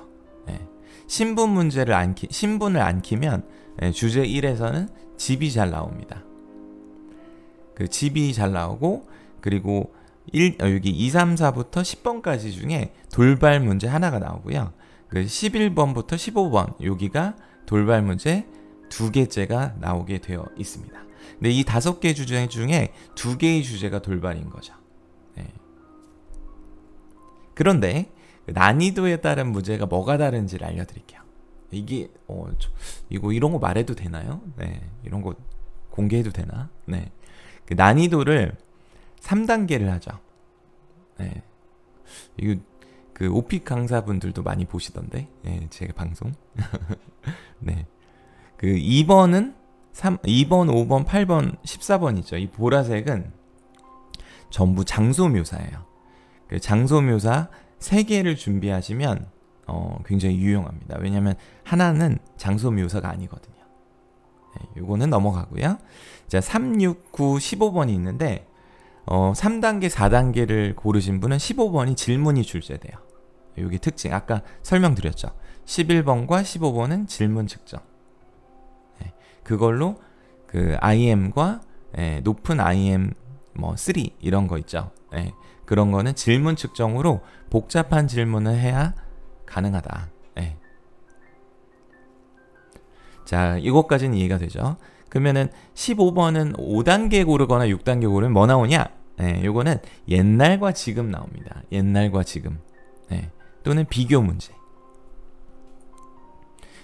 신분을 안 키면 주제 1에서는 집이 잘 나옵니다. 그 집이 잘 나오고, 그리고 여기 2, 3, 4부터 10번까지 중에 돌발 문제 하나가 나오고요. 그 11번부터 15번 여기가 돌발 문제 2개째가 나오게 되어 있습니다. 근데 이 5개 주제 중에 2개의 주제가 돌발인 거죠. 네. 그런데 난이도에 따른 문제가 뭐가 다른지를 알려드릴게요. 이게 이런 거 말해도 되나요? 네, 이런 거 공개해도 되나? 네, 그 난이도를 3단계를 하죠. 네, 이거 그 오픽 강사분들도 많이 보시던데, 네, 제 방송. 네, 그 2번, 5번, 8번, 14번이죠. 이 보라색은 전부 장소 묘사예요. 그 장소 묘사 3개를 준비하시면 굉장히 유용합니다. 왜냐하면 하나는 장소 묘사가 아니거든요. 네, 요거는 넘어가고요. 자, 3, 6, 9, 15번이 있는데 3단계, 4단계를 고르신 분은 15번이 질문이 출제돼요. 요게 특징. 아까 설명드렸죠. 11번과 15번은 질문 측정. 네, 그걸로 그 IM과 높은 IM 3 이런 거 있죠. 네, 그런 거는 질문 측정으로 복잡한 질문을 해야 가능하다. 네. 자, 이것까지는 이해가 되죠. 그러면은 15번은 5단계 고르거나 6단계 고르면 뭐 나오냐? 네, 요거는 옛날과 지금 나옵니다. 옛날과 지금. 네, 또는 비교 문제.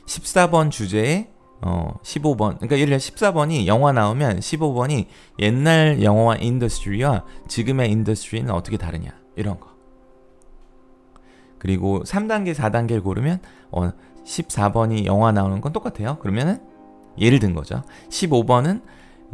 14번 주제에 15번, 그러니까 예를 들어 14번이 영화 나오면 15번이 옛날 영화 인더스트리와 지금의 인더스트리는 어떻게 다르냐, 이런 거. 그리고 3단계, 4단계를 고르면 14번이 영화 나오는 건 똑같아요. 그러면은 예를 든 거죠. 15번은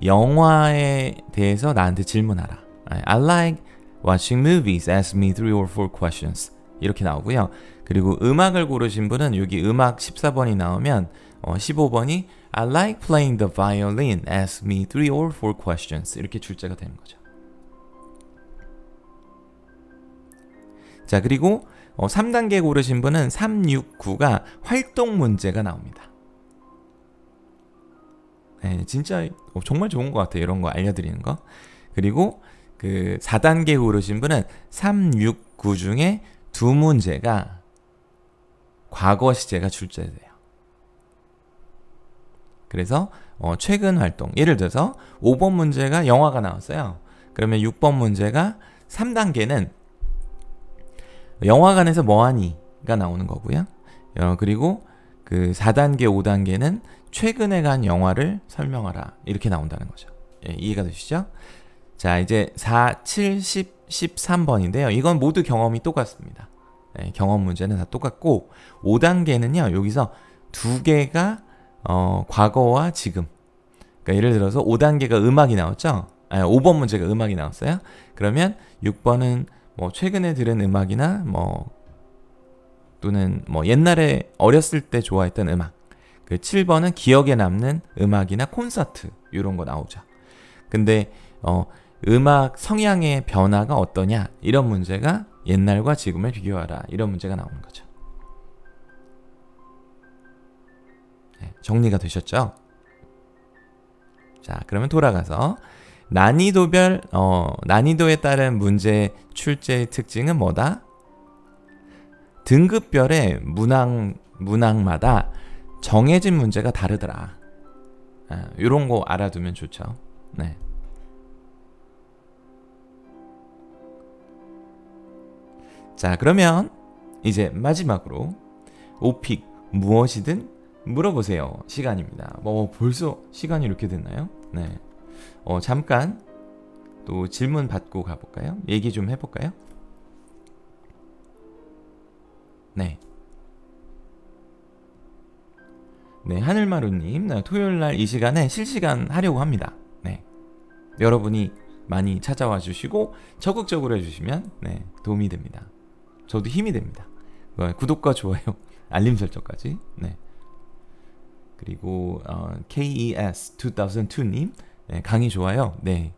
영화에 대해서 나한테 질문하라. I like watching movies. Ask me 3 or 4 questions. 이렇게 나오고요. 그리고 음악을 고르신 분은 여기 음악 14번이 나오면 15번이 I like playing the violin. Ask me 3 or 4 questions. 이렇게 출제가 되는 거죠. 자, 그리고 3단계 고르신 분은 3, 6, 9가 활동 문제가 나옵니다. 네, 진짜 정말 좋은 것 같아요. 이런 거 알려드리는 거. 그리고 그 4단계 고르신 분은 3, 6, 9 중에 2문제가 과거 시제가 출제돼요. 그래서 최근 활동, 예를 들어서 5번 문제가 영화가 나왔어요. 그러면 6번 문제가 3단계는 영화관에서 뭐하니가 나오는 거고요. 그리고 그 4단계, 5단계는 최근에 간 영화를 설명하라. 이렇게 나온다는 거죠. 예, 이해가 되시죠? 자, 이제 4, 7, 10, 13번인데요. 이건 모두 경험이 똑같습니다. 예, 경험 문제는 다 똑같고 5단계는요. 여기서 두 개가 과거와 지금. 그러니까 예를 들어서 5단계가 음악이 나왔죠? 5번 문제가 음악이 나왔어요. 그러면 6번은 뭐 최근에 들은 음악이나 뭐 또는 뭐 옛날에 어렸을 때 좋아했던 음악. 그 7번은 기억에 남는 음악이나 콘서트 이런 거 나오죠. 근데 음악 성향의 변화가 어떠냐 이런 문제가 옛날과 지금을 비교하라 이런 문제가 나오는 거죠. 네, 정리가 되셨죠? 자, 그러면 돌아가서 난이도에 따른 문제 출제의 특징은 뭐다? 등급별의 문항마다 정해진 문제가 다르더라. 이런 거 알아두면 좋죠. 네. 자, 그러면 이제 마지막으로 오픽 무엇이든 물어보세요 시간입니다. 뭐 벌써 시간이 이렇게 됐나요? 네. 잠깐 또 질문 받고 가볼까요? 얘기 좀 해볼까요? 네. 네, 하늘마루님, 토요일날 이 시간에 실시간 하려고 합니다. 네. 여러분이 많이 찾아와 주시고 적극적으로 해주시면 네, 도움이 됩니다. 저도 힘이 됩니다. 구독과 좋아요, 알림 설정까지. 네. 그리고 KES2002님 네, 강의 좋아요. 네,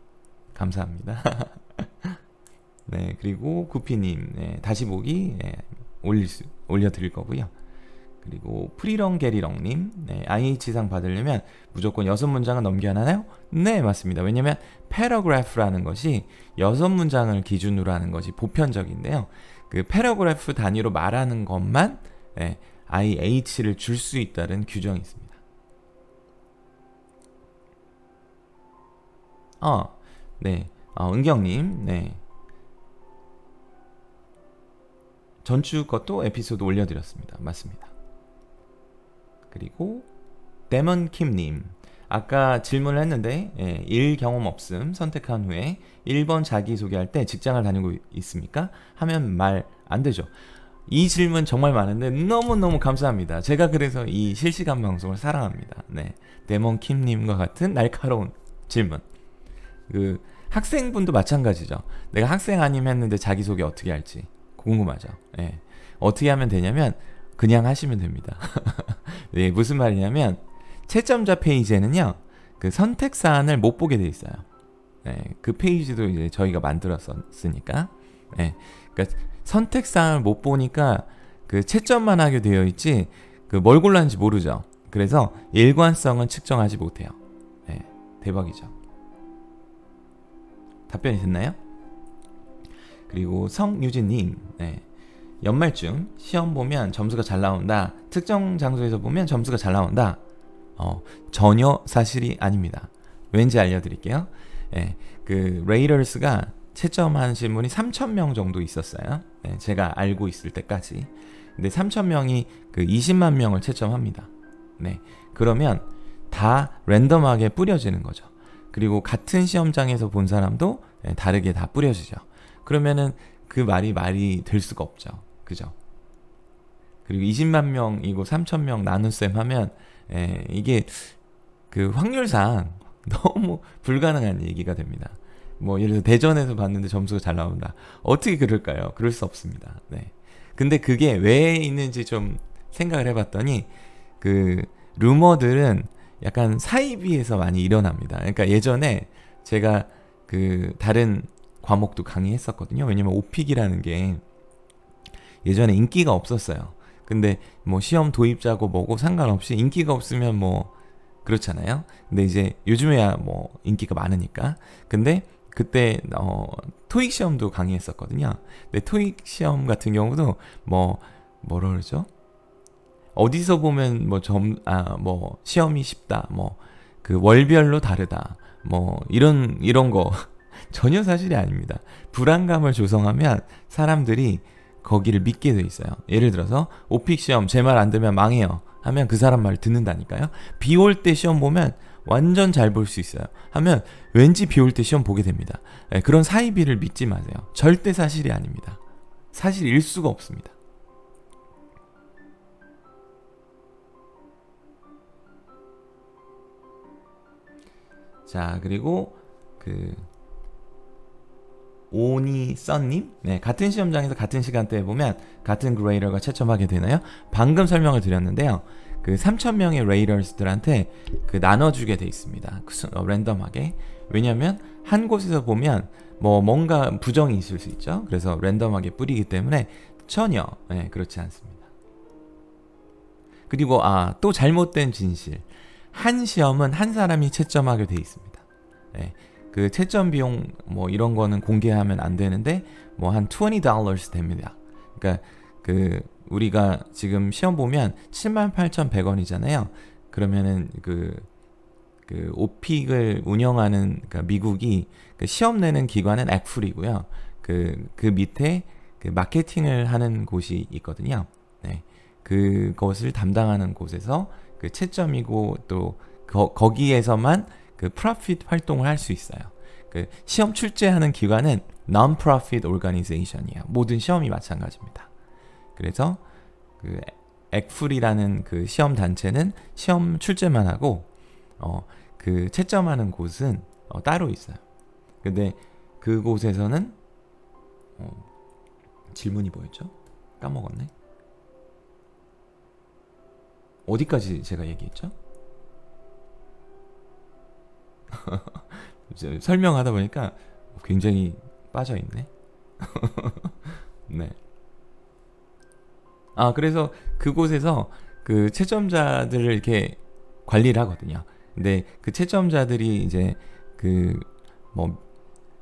감사합니다. 네, 그리고 구피님 네, 다시 보기 네, 올려드릴 거고요. 그리고 프리렁게리렁님 네, IH상 받으려면 무조건 6문장은 넘겨야 하나요? 네, 맞습니다. 왜냐면 패러그래프라는 것이 6문장을 기준으로 하는 것이 보편적인데요. 그 패러그래프 단위로 말하는 것만 네, IH를 줄 수 있다는 규정이 있습니다. 네, 은경님, 네. 전주 것도 에피소드 올려드렸습니다. 맞습니다. 그리고 데먼킴님, 아까 질문을 했는데 일 경험 없음 선택한 후에 1번 자기소개할 때 직장을 다니고 있습니까? 하면 말 안 되죠. 이 질문 정말 많은데 너무너무 감사합니다. 제가 그래서 이 실시간 방송을 사랑합니다. 네, 데먼킴님과 같은 날카로운 질문. 그 학생분도 마찬가지죠. 내가 학생 아님 했는데 자기소개 어떻게 할지 궁금하죠. 네. 어떻게 하면 되냐면 그냥 하시면 됩니다. 네, 무슨 말이냐면 채점자 페이지에는요, 그 선택 사안을 못 보게 돼 있어요. 네, 그 페이지도 이제 저희가 만들었으니까. 네, 그러니까 선택 사안을 못 보니까 그 채점만 하게 되어 있지 그 뭘 골랐는지 모르죠. 그래서 일관성은 측정하지 못해요. 네, 대박이죠. 답변이 됐나요? 그리고 성유진님, 네. 연말쯤 시험 보면 점수가 잘 나온다. 특정 장소에서 보면 점수가 잘 나온다. 전혀 사실이 아닙니다. 왠지 알려드릴게요. 네, 그 레이더스가 채점하신 분이 3,000명 정도 있었어요. 네, 제가 알고 있을 때까지. 근데 3,000명이 그 20만 명을 채점합니다. 네, 그러면 다 랜덤하게 뿌려지는 거죠. 그리고 같은 시험장에서 본 사람도 다르게 다 뿌려지죠. 그러면은 그 말이 될 수가 없죠. 그죠? 그리고 20만 명이고 3,000명 나눗셈 하면 이게 그 확률상 너무 불가능한 얘기가 됩니다. 뭐 예를 들어 대전에서 봤는데 점수가 잘 나온다. 어떻게 그럴까요? 그럴 수 없습니다. 네. 근데 그게 왜 있는지 좀 생각을 해봤더니 그 루머들은 약간 사이비에서 많이 일어납니다. 그러니까 예전에 제가 그 다른 과목도 강의했었거든요. 왜냐면 오픽이라는 게 예전에 인기가 없었어요. 근데 뭐 시험 도입자고 뭐고 상관없이 인기가 없으면 뭐 그렇잖아요. 근데 이제 요즘에야 뭐 인기가 많으니까. 근데 그때 토익 시험도 강의했었거든요. 근데 토익 시험 같은 경우도 뭐라 그러죠? 어디서 보면 뭐 시험이 쉽다. 뭐 그 월별로 다르다. 뭐 이런 거 전혀 사실이 아닙니다. 불안감을 조성하면 사람들이 거기를 믿게 돼 있어요. 예를 들어서 오픽 시험 제 말 안 들으면 망해요. 하면 그 사람 말 듣는다니까요. 비 올 때 시험 보면 완전 잘 볼 수 있어요. 하면 왠지 비 올 때 시험 보게 됩니다. 예, 그런 사이비를 믿지 마세요. 절대 사실이 아닙니다. 사실일 수가 없습니다. 자, 그리고 그 오니 썬님, 네, 같은 시험장에서 같은 시간대에 보면 같은 그레이더가 채점하게 되나요? 방금 설명을 드렸는데요. 그 3,000명의 레이더스들한테 그 나눠주게 돼 있습니다. 랜덤하게. 왜냐면 한 곳에서 보면 뭐 뭔가 부정이 있을 수 있죠. 그래서 랜덤하게 뿌리기 때문에 전혀 그렇지 않습니다. 그리고 또 잘못된 진실. 한 시험은 한 사람이 채점하게 돼 있습니다. 그 채점 비용 뭐 이런 거는 공개하면 안 되는데 뭐 한 $20 됩니다. 그러니까 그 우리가 지금 시험 보면 78,100원이잖아요. 그러면은 그 오픽을 운영하는 그러니까 미국이 그 시험 내는 기관은 액풀이고요. 그 밑에 그 마케팅을 하는 곳이 있거든요. 네. 그것을 담당하는 곳에서 그 채점이고 또 거기에서만 그 프로핏 활동을 할 수 있어요. 그 시험 출제하는 기관은 non-profit organization이에요. 모든 시험이 마찬가지입니다. 그래서 그 액풀이라는 그 시험 단체는 시험 출제만 하고 그 채점하는 곳은 따로 있어요. 근데 그곳에서는 질문이 뭐였죠? 까먹었네. 어디까지 제가 얘기했죠? 설명하다 보니까 굉장히 빠져있네. 네. 그래서 그곳에서 그 채점자들을 이렇게 관리를 하거든요. 근데 그 채점자들이 이제 그 뭐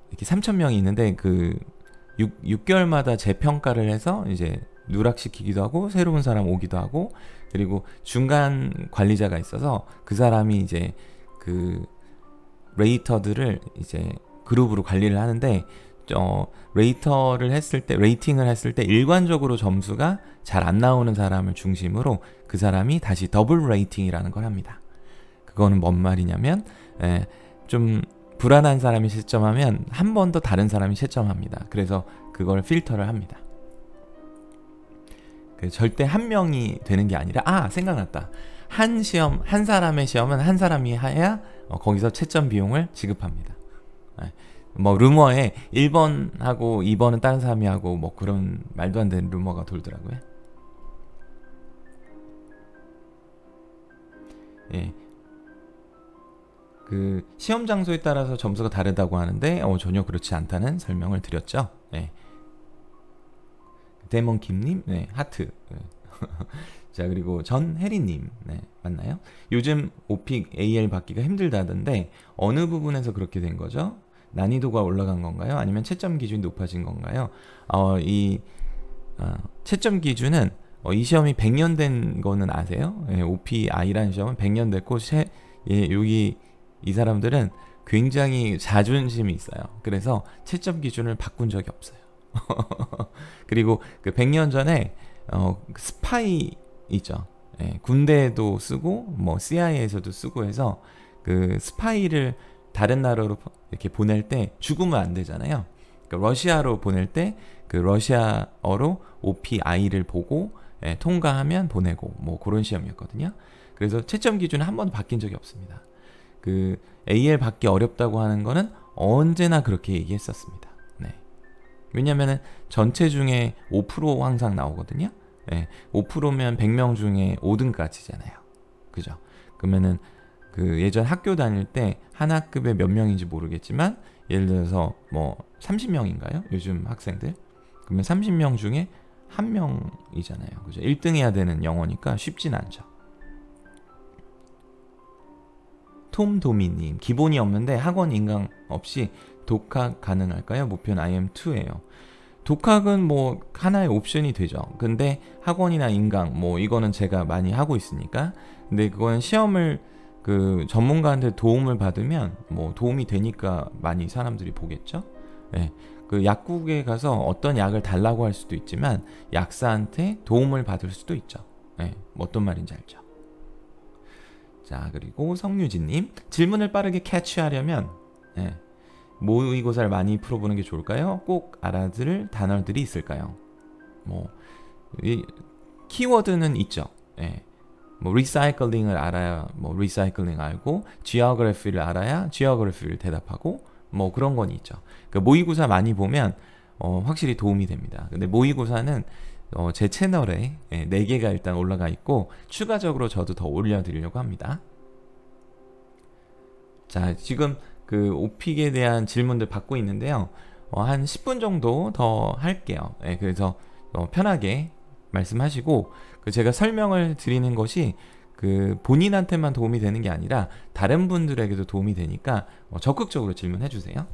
이렇게 3,000명이 있는데 그 6개월마다 재평가를 해서 이제 누락시키기도 하고 새로운 사람 오기도 하고 그리고 중간 관리자가 있어서 그 사람이 이제 그 레이터들을 이제 그룹으로 관리를 하는데 레이팅을 했을 때 일관적으로 점수가 잘 안 나오는 사람을 중심으로 그 사람이 다시 더블 레이팅이라는 걸 합니다. 그거는 뭔 말이냐면 좀 불안한 사람이 채점하면 한 번 더 다른 사람이 채점합니다. 그래서 그걸 필터를 합니다. 절대 한 명이 되는 게 아니라 생각났다. 한 사람의 시험은 한 사람이 해야 거기서 채점 비용을 지급합니다. 뭐 루머에 1번하고 2번은 다른 사람이 하고 뭐 그런 말도 안 되는 루머가 돌더라고요. 예. 그 시험 장소에 따라서 점수가 다르다고 하는데 전혀 그렇지 않다는 설명을 드렸죠. 예. 데몬 김님, 네, 하트. 네. 자, 그리고 전혜리님, 네, 맞나요? 요즘 오픽 AL 받기가 힘들다던데 어느 부분에서 그렇게 된 거죠? 난이도가 올라간 건가요? 아니면 채점 기준이 높아진 건가요? 채점 기준은 이 시험이 100년 된 거는 아세요? 예, OPI라는 시험은 100년 됐고 여기 이 사람들은 굉장히 자존심이 있어요. 그래서 채점 기준을 바꾼 적이 없어요. 그리고 그 100년 전에 스파이 있죠. 예, 군대에도 쓰고 뭐 CIA에서도 쓰고 해서 그 스파이를 다른 나라로 이렇게 보낼 때 죽으면 안 되잖아요. 그러니까 러시아로 보낼 때 그 러시아어로 OPI를 보고 통과하면 보내고 뭐 그런 시험이었거든요. 그래서 채점 기준은 한 번도 바뀐 적이 없습니다. 그 AL 받기 어렵다고 하는 거는 언제나 그렇게 얘기했었습니다. 네. 왜냐면은 전체 중에 5% 항상 나오거든요. 5%면 100명 중에 5등까지잖아요. 그죠? 그러면은 그 예전 학교 다닐 때 한 학급에 몇 명인지 모르겠지만 예를 들어서 뭐 30명인가요? 요즘 학생들? 그러면 30명 중에 1명이잖아요. 그죠? 1등 해야 되는 영어니까 쉽진 않죠. 톰도미님, 기본이 없는데 학원 인강 없이 독학 가능할까요? 목표는 IM2예요. 독학은 뭐 하나의 옵션이 되죠. 근데 학원이나 인강 뭐 이거는 제가 많이 하고 있으니까. 근데 그건 시험을 그 전문가한테 도움을 받으면 뭐 도움이 되니까 많이 사람들이 보겠죠. 네. 그 약국에 가서 어떤 약을 달라고 할 수도 있지만 약사한테 도움을 받을 수도 있죠. 네. 어떤 말인지 알죠. 자, 그리고 성유진님, 질문을 빠르게 캐치하려면 모의고사를 많이 풀어보는 게 좋을까요? 꼭 알아들을 단어들이 있을까요? 뭐 키워드는 있죠. 뭐 리사이클링을 알아야 뭐 리사이클링 알고, 지오그래피를 알아야 지오그래피를 대답하고, 뭐 그런 건 있죠. 그 모의고사 많이 보면 확실히 도움이 됩니다. 근데 모의고사는 제 채널에 4개가 일단 올라가 있고, 추가적으로 저도 더 올려드리려고 합니다. 자, 지금 그 오픽에 대한 질문들 받고 있는데요. 한 10분 정도 더 할게요. 그래서 편하게 말씀하시고, 제가 설명을 드리는 것이 그 본인한테만 도움이 되는 게 아니라 다른 분들에게도 도움이 되니까 적극적으로 질문해 주세요.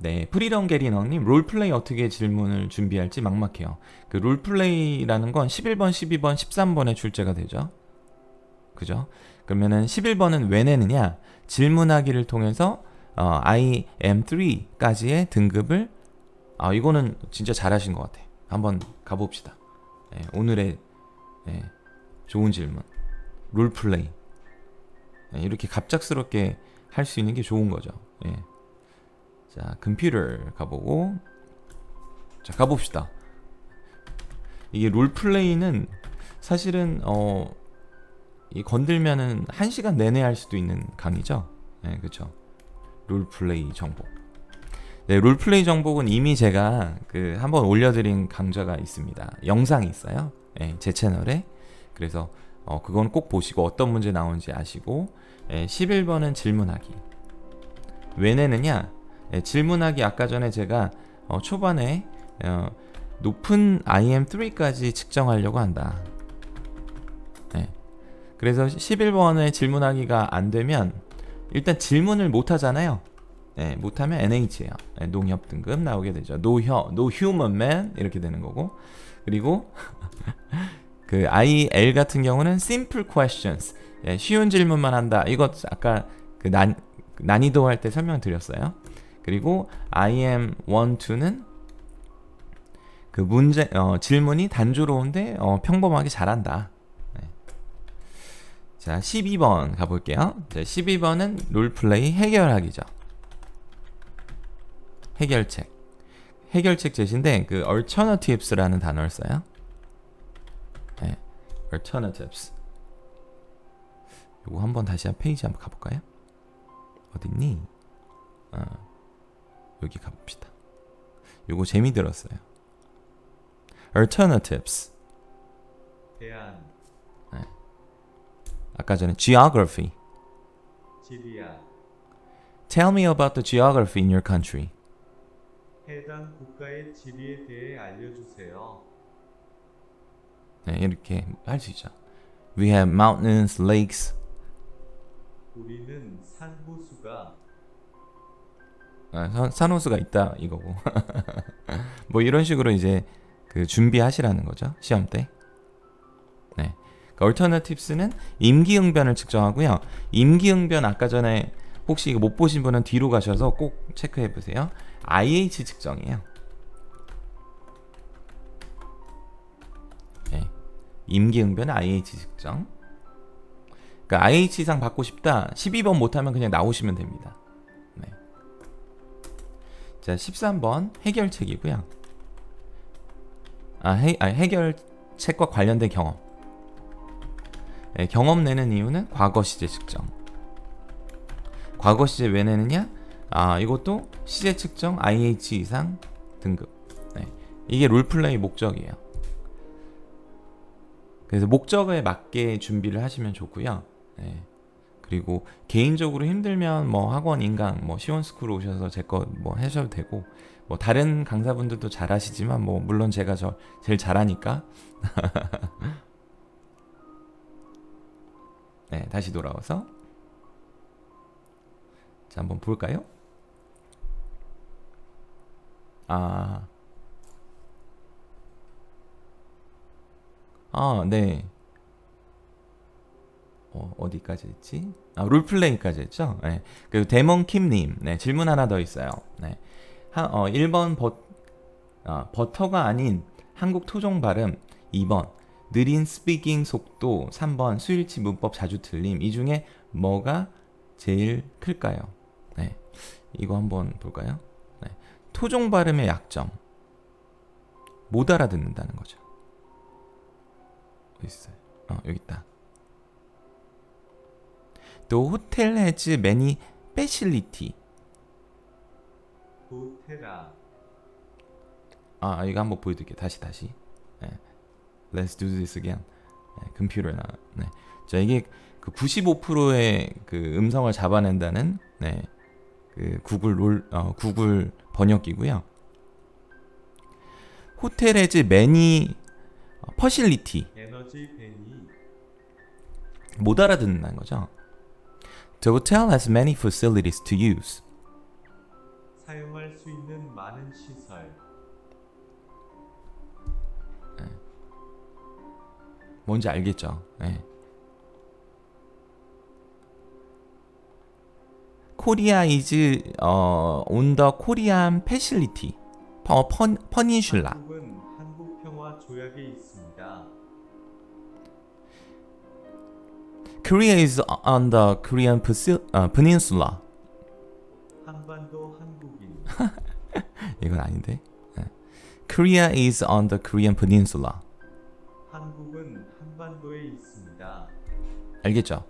네, 프리런게리너님, 롤플레이 어떻게 질문을 준비할지 막막해요. 그 롤플레이라는 건 11번, 12번, 13번에 출제가 되죠. 그죠? 그러면은 11번은 왜 내느냐? 질문하기를 통해서 I am 3까지의 등급을, 이거는 진짜 잘하신 것 같아. 한번 가봅시다. 오늘의 좋은 질문. 롤플레이. 이렇게 갑작스럽게 할 수 있는 게 좋은 거죠. 자, 컴퓨터 가보고, 자, 가봅시다. 이게 롤플레이는 사실은 이 건들면은 1시간 내내 할 수도 있는 강의죠. 그렇죠. 롤플레이 정복. 네, 롤플레이 정복은 이미 제가 한번 올려드린 강좌가 있습니다. 영상이 있어요. 제 채널에. 그래서 그건 꼭 보시고 어떤 문제 나오는지 아시고, 11번은 질문하기. 왜 내느냐? 질문하기, 아까 전에 제가 초반에 높은 IM3까지 측정하려고 한다. 그래서 11번에 질문하기가 안 되면 일단 질문을 못 하잖아요. 못하면 NH예요. 농협 등급 나오게 되죠. No human man 이렇게 되는 거고. 그리고 그 IL 같은 경우는 simple questions, 쉬운 질문만 한다. 이것 아까 그 난이도 할 때 설명드렸어요. 그리고 IM 1, 2는 그 문제 질문이 단조로운데 평범하게 잘한다. 자, 12번 가볼게요. 자, 12번은 롤플레이 해결하기죠. 해결책. 해결책 제시인데 그 alternatives라는 단어를 써요. alternatives. 요거 한번 다시 페이지 한번 가볼까요? 어딨니? 여기 가봅시다. 요거 재미 들었어요. alternatives. 대안, 아까 전에 geography. 지리학, Tell me about the geography in your country. 해당 국가의 지리에 대해 알려주세요. 이렇게 할 수 있죠. We have mountains, lakes. 우리는 산호수가 산호수가 있다 이거고. 뭐 이런 식으로 이제 그 준비하시라는 거죠. 시험 때. 네. 얼터너티브스는 임기응변을 측정하고요. 임기응변 아까 전에 혹시 이거 못 보신 분은 뒤로 가셔서 꼭 체크해 보세요. IH 측정이에요. 네. 임기응변은 IH 측정. 그러니까 IH 이상 받고 싶다. 12번 못하면 그냥 나오시면 됩니다. 네. 자, 13번 해결책이고요. 해결책과 관련된 경험. 네, 경험 내는 이유는 과거 시제 측정. 과거 시제 왜 내느냐? 이것도 시제 측정 IH 이상 등급. 네. 이게 롤플레이 목적이에요. 그래서 목적에 맞게 준비를 하시면 좋고요. 네. 그리고 개인적으로 힘들면 뭐 학원 인강 뭐 시원스쿨 오셔서 제 거 뭐 하셔도 되고, 뭐 다른 강사분들도 잘하시지만 뭐 물론 제가 제일 잘하니까. 네, 다시 돌아와서 자, 한번 볼까요? 네. 어디까지 했지? 롤플레이까지 했죠? 네. 그 데몬킴님, 네, 질문 하나 더 있어요. 네. 1번 버터가 아닌 한국 토종 발음, 2번 느린 스피킹 속도 3번 수일치 문법 자주 틀림 이 중에 뭐가 제일 클까요? 네, 이거 한번 볼까요? 네. 토종 발음의 약점 못 알아듣는다는 거죠. 어디 있어요? 여기 있다. 또 호텔 has many facility. 호텔아. 이거 한번 보여드릴게요. 다시. 네. Let's do this again. 네, 컴퓨터나. 네. 자, 이게 그 95%의 그 음성을 잡아낸다는 네, 그 구글 번역기고요. 호텔 has many facility. 에너지 벤이 못 알아듣는다는 거죠. The hotel has many facilities to use. 사용할 수 있는 많은 시설. 뭔지 알겠죠? 네. Korea is on the Korean facility. Peninsula. 한국은 한국 평화 조약에 있습니다. Korea is on the Korean peninsula. 한반도 한국인. 이건 아닌데. 네. Korea is on the Korean peninsula. 한국은 한반도에 있습니다. 알겠죠?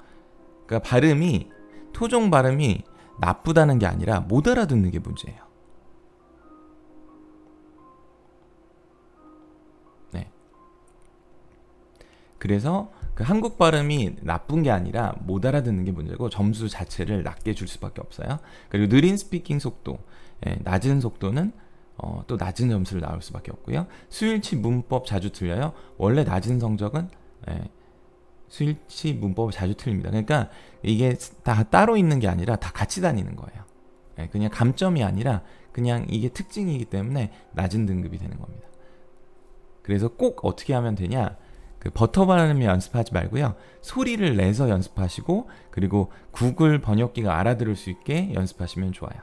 그러니까 발음이 토종 발음이 나쁘다는 게 아니라 못 알아듣는 게 문제예요. 네. 그래서 그 한국 발음이 나쁜 게 아니라 못 알아듣는 게 문제고 점수 자체를 낮게 줄 수밖에 없어요. 그리고 느린 스피킹 속도, 낮은 속도는 또 낮은 점수를 나올 수밖에 없고요. 수일치 문법 자주 틀려요. 원래 낮은 성적은 수일치 문법을 자주 틀립니다. 그러니까 이게 다 따로 있는 게 아니라 다 같이 다니는 거예요. 그냥 감점이 아니라 그냥 이게 특징이기 때문에 낮은 등급이 되는 겁니다. 그래서 꼭 어떻게 하면 되냐? 그 버터 발음을 연습하지 말고요. 소리를 내서 연습하시고 그리고 구글 번역기가 알아들을 수 있게 연습하시면 좋아요.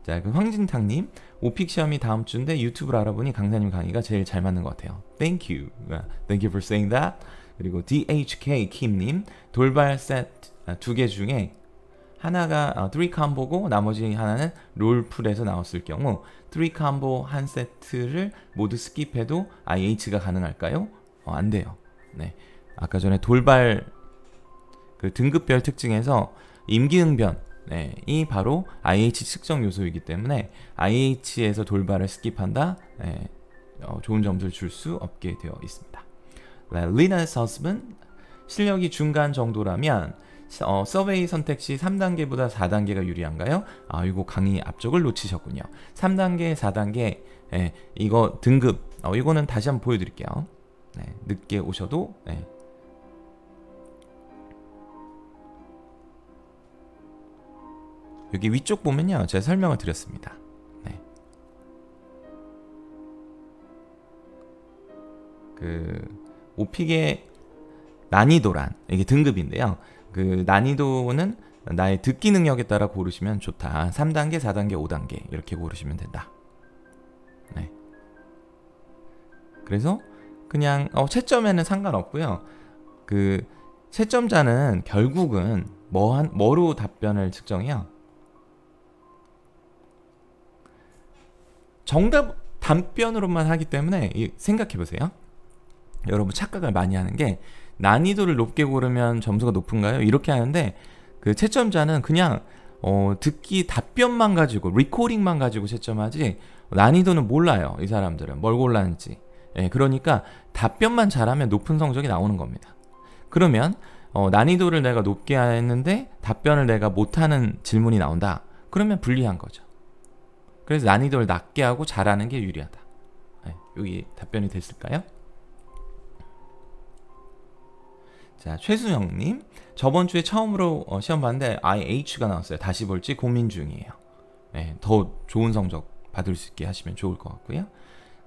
자, 그 황진탁님 오픽 시험이 다음 주인데 유튜브를 알아보니 강사님 강의가 제일 잘 맞는 것 같아요. Thank you. Thank you for saying that. 그리고 DHK 킴님 돌발 세트 2개 중에 하나가 3컴보고 나머지 하나는 롤풀에서 나왔을 경우 3컴보 한 세트를 모두 스킵해도 IH가 가능할까요? 안 돼요. 네. 아까 전에 돌발 그 등급별 특징에서 임기응변 이 바로 IH 측정 요소이기 때문에 IH에서 돌발을 스킵한다. 좋은 점수를 줄 수 없게 되어 있습니다. 리나's husband 실력이 중간 정도라면 서베이 선택 시 3단계보다 4단계가 유리한가요? 이거 강의 앞쪽을 놓치셨군요. 3단계, 4단계 이거 등급 이거는 다시 한번 보여드릴게요. 늦게 오셔도 여기 위쪽 보면요, 제가 설명을 드렸습니다. 그 오픽의 난이도란 이게 등급인데요. 그 난이도는 나의 듣기 능력에 따라 고르시면 좋다. 3단계, 4단계, 5단계 이렇게 고르시면 된다. 그래서 그냥 채점에는 상관없고요. 그 채점자는 결국은 뭐로 답변을 측정해요? 정답 답변으로만 하기 때문에 생각해 보세요. 여러분 착각을 많이 하는 게 난이도를 높게 고르면 점수가 높은가요? 이렇게 하는데 그 채점자는 그냥 듣기 답변만 가지고 리코딩만 가지고 채점하지 난이도는 몰라요. 이 사람들은 뭘 골랐는지. 그러니까 답변만 잘하면 높은 성적이 나오는 겁니다. 그러면 난이도를 내가 높게 했는데 답변을 내가 못하는 질문이 나온다. 그러면 불리한 거죠. 그래서 난이도를 낮게 하고 잘하는 게 유리하다. 여기 답변이 됐을까요? 자, 최수영님 저번 주에 처음으로 시험 봤는데 IH가 나왔어요. 다시 볼지 고민 중이에요. 더 좋은 성적 받을 수 있게 하시면 좋을 것 같고요.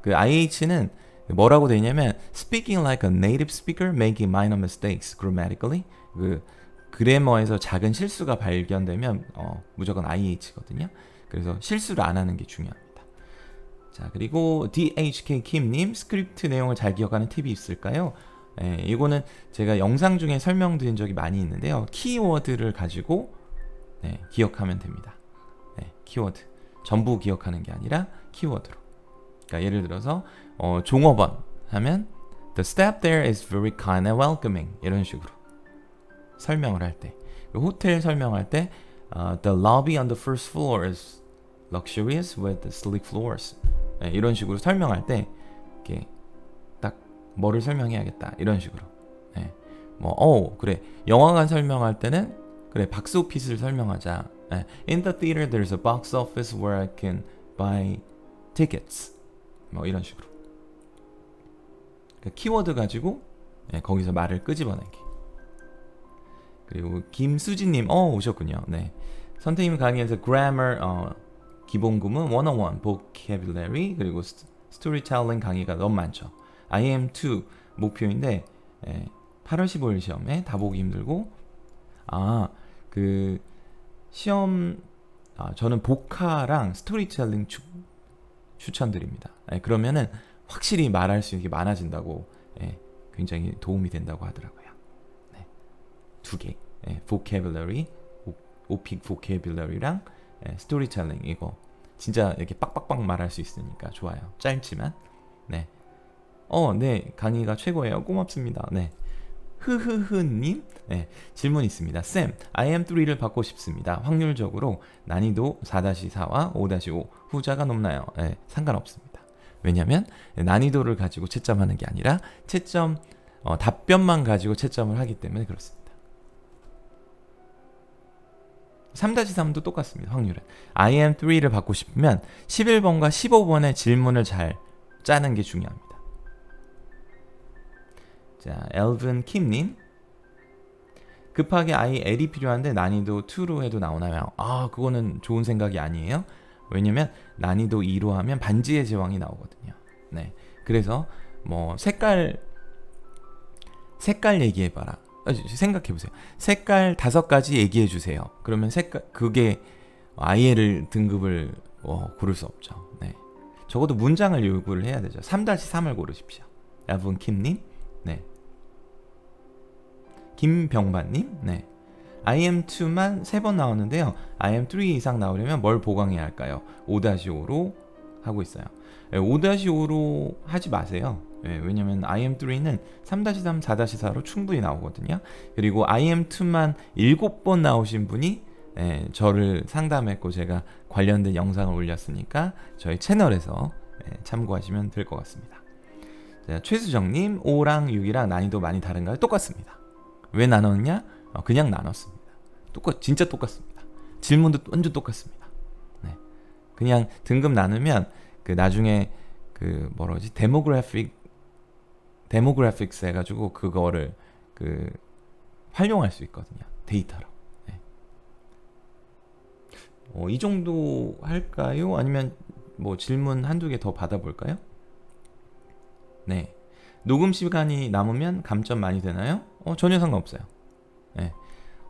그 IH는 뭐라고 되냐면 Speaking like a native speaker, making minor mistakes grammatically. 그 그래머에서 작은 실수가 발견되면 무조건 IH거든요. 그래서 실수를 안 하는 게 중요합니다. 자, 그리고 DHK 킴님 스크립트 내용을 잘 기억하는 팁이 있을까요? 이거는 제가 영상 중에 설명드린 적이 많이 있는데요. 키워드를 가지고 기억하면 됩니다. 키워드. 전부 기억하는 게 아니라 키워드로. 그러니까 예를 들어서 종업원 하면 The staff there is very kind and welcoming 이런 식으로 설명을 할 때, 호텔 설명할 때 The lobby on the first floor is luxurious with sleek floors 이런 식으로 설명할 때 이렇게 딱 뭐를 설명해야겠다 이런 식으로. 그래 영화관 설명할 때는 그래 박스 오피스를 설명하자. In the theater there's a box office where I can buy tickets. 뭐 이런 식으로. 그러니까 키워드 가지고 거기서 말을 끄집어내기. 그리고 김수진님 오셨군요. 네. 선생님 강의에서 grammar 기본 구문 101 vocabulary 그리고 storytelling 강의가 너무 많죠. IM2 목표인데 8월 15일 시험에 다 보기 힘들고 그 시험 저는 보카랑 스토리텔링 추천드립니다. 그러면은 확실히 말할 수 있는 게 많아진다고 굉장히 도움이 된다고 하더라고요. 두 개, vocabulary, 오픽 vocabulary랑 storytelling 이거 진짜 이렇게 빡빡빡 말할 수 있으니까 좋아요. 짧지만 네, 강의가 최고예요. 고맙습니다. 네. 흐흐흐님 질문 있습니다. 쌤, IM3를 받고 싶습니다. 확률적으로 난이도 4-4와 5-5 후자가 높나요? 상관없습니다. 왜냐면 난이도를 가지고 채점하는 게 아니라 채점 답변만 가지고 채점을 하기 때문에 그렇습니다. 3-3도 똑같습니다. 확률은. IM3를 받고 싶으면 11번과 15번의 질문을 잘 짜는 게 중요합니다. 자, 엘븐 킴님, 급하게 IL이 필요한데 난이도 2로 해도 나오나요? 그거는 좋은 생각이 아니에요. 왜냐면 난이도 2로 하면 반지의 제왕이 나오거든요. 네, 그래서 뭐 색깔 얘기해봐라. 생각해보세요. 색깔 5가지 얘기해주세요. 그러면 그게 IL 등급을 고를 수 없죠. 네, 적어도 문장을 요구를 해야 되죠. 3-3을 고르십시오. 엘븐 킴님, 네. 김병반님, 네. IM2만 3번 나왔는데요. IM3 이상 나오려면 뭘 보강해야 할까요? 5-5로 하고 있어요. 5-5로 하지 마세요. 왜냐면 IM3는 3-3, 4-4로 충분히 나오거든요. 그리고 IM2만 7번 나오신 분이 저를 상담했고 제가 관련된 영상을 올렸으니까 저희 채널에서 참고하시면 될 것 같습니다. 자, 최수정님, 5랑 6이랑 난이도 많이 다른가요? 똑같습니다. 왜 나눴냐? 그냥 나눴습니다. 진짜 똑같습니다. 질문도 완전 똑같습니다. 네. 그냥 등급 나누면 그 나중에 그 데모그래픽스 해가지고 그거를 그 활용할 수 있거든요. 데이터로. 네. 이 정도 할까요? 아니면 뭐 질문 한두 개 더 받아볼까요? 네. 녹음 시간이 남으면 감점 많이 되나요? 전혀 상관없어요. 네.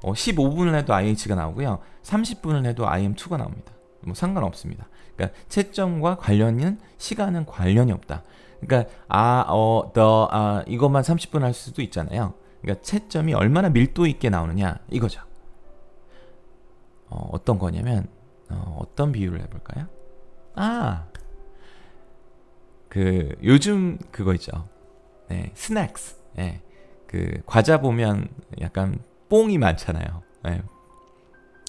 15분을 해도 IH가 나오고요. 30분을 해도 IM2가 나옵니다. 뭐 상관없습니다. 그러니까 채점과 관련은 시간은 관련이 없다. 그러니까 이것만 30분 할 수도 있잖아요. 그러니까 채점이 얼마나 밀도 있게 나오느냐 이거죠. 어떤 거냐면 어떤 비유를 해볼까요? 그 요즘 그거 있죠. 네, 스낵스. 네, 그 과자 보면 약간 뽕이 많잖아요. 네.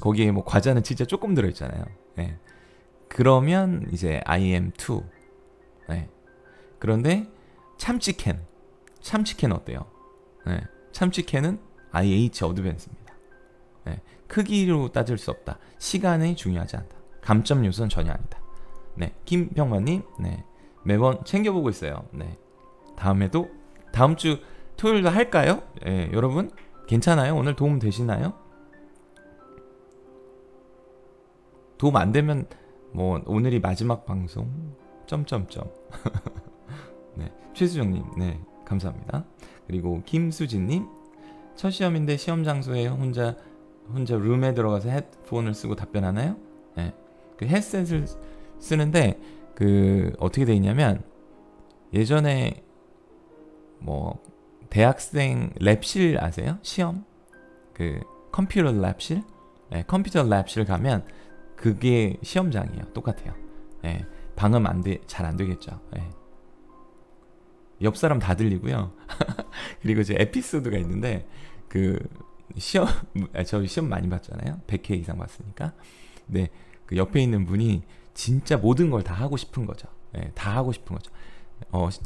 거기에 뭐 과자는 진짜 조금 들어있잖아요. 네. 그러면 이제 IM2. 네. 그런데 참치캔 어때요? 네. 참치캔은 IH 어드밴스입니다. 네. 크기로 따질 수 없다. 시간이 중요하지 않다. 감점 요소는 전혀 아니다. 네. 김병만님, 네. 매번 챙겨보고 있어요. 네. 다음 주 토요일도 할까요? 네. 여러분 괜찮아요? 오늘 도움 되시나요? 도움 안 되면 뭐 오늘이 마지막 방송 네, 최수정님, 네, 감사합니다. 그리고 김수진님, 첫 시험인데 시험 장소에 혼자 룸에 들어가서 헤드폰을 쓰고 답변하나요? 네, 그 헤드셋을 쓰는데 그 어떻게 돼 있냐면 예전에 뭐 대학생 랩실 아세요? 시험 그 컴퓨터 랩실, 컴퓨터 랩실 가면 그게 시험장이에요. 똑같아요. 방음 잘 안 되겠죠. 옆 사람 다 들리고요. 그리고 이제 에피소드가 있는데 그 시험 저 시험 많이 봤잖아요. 100회 이상 봤으니까. 근데 그 옆에 있는 분이 진짜 모든 걸 다 하고 싶은 거죠. 다 하고 싶은 거죠.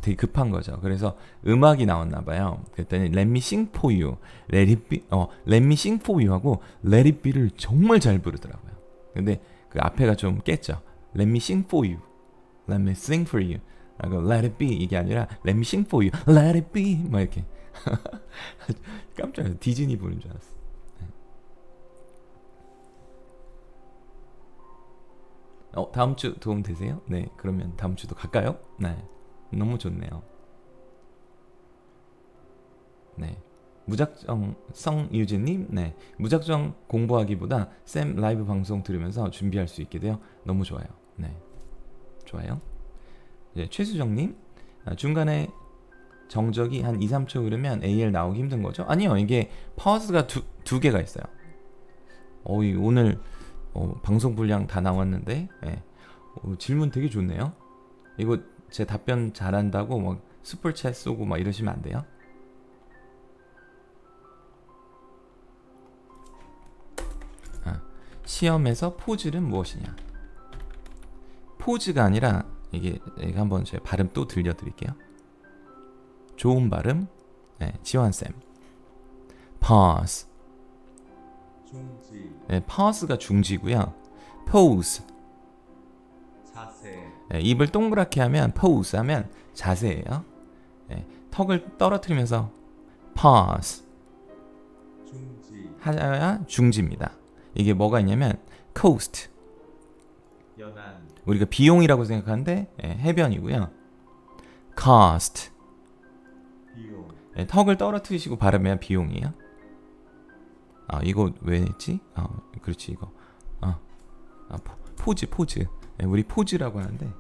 되게 급한 거죠. 그래서 음악이 나왔나 봐요. 그랬더니 Let me sing for you, Let it be, Let me sing for you 하고 Let it be를 정말 잘 부르더라고요. 근데 그 앞에가 좀 깼죠. Let me sing for you, Let me sing for you 하고 Let it be 이게 아니라 Let me sing for you, Let it be 막 이렇게 깜짝 놀랐어요. 디즈니 부른 줄 알았어. 다음 주 도움 되세요? 네, 그러면 다음 주도 갈까요? 네, 너무 좋네요. 네, 무작정 성유진님, 네, 무작정 공부하기보다 쌤 라이브 방송 들으면서 준비할 수 있게 돼요. 너무 좋아요. 네, 좋아요. 네, 최수정님, 중간에 정적이 한 2, 3초 흐르면 AL 나오기 힘든 거죠? 아니요, 이게 파우스가 두 개가 있어요. 오늘 방송 분량 다 나왔는데 질문 되게 좋네요. 이거 제 답변 잘한다고 막 슈퍼챗 쏘고 막 이러시면 안 돼요. 시험에서 포즈는 무엇이냐? 포즈가 아니라 이게 한번 제 발음 또 들려드릴게요. 좋은 발음, 지환쌤. pause. 중지, pause가 중지고요. pose. 자세, 입을 동그랗게 하면 pose 하면 자세예요. 턱을 떨어뜨리면서 pause 중지, 하여야 중지입니다. 이게 뭐가 있냐면 coast. 연안, 우리가 비용이라고 생각하는데 해변이고요. cost. 비용, 턱을 떨어뜨리시고 발음해야 비용이에요. 이거 왜 했지? 그렇지 이거. 포즈. 우리 포즈라고 하는데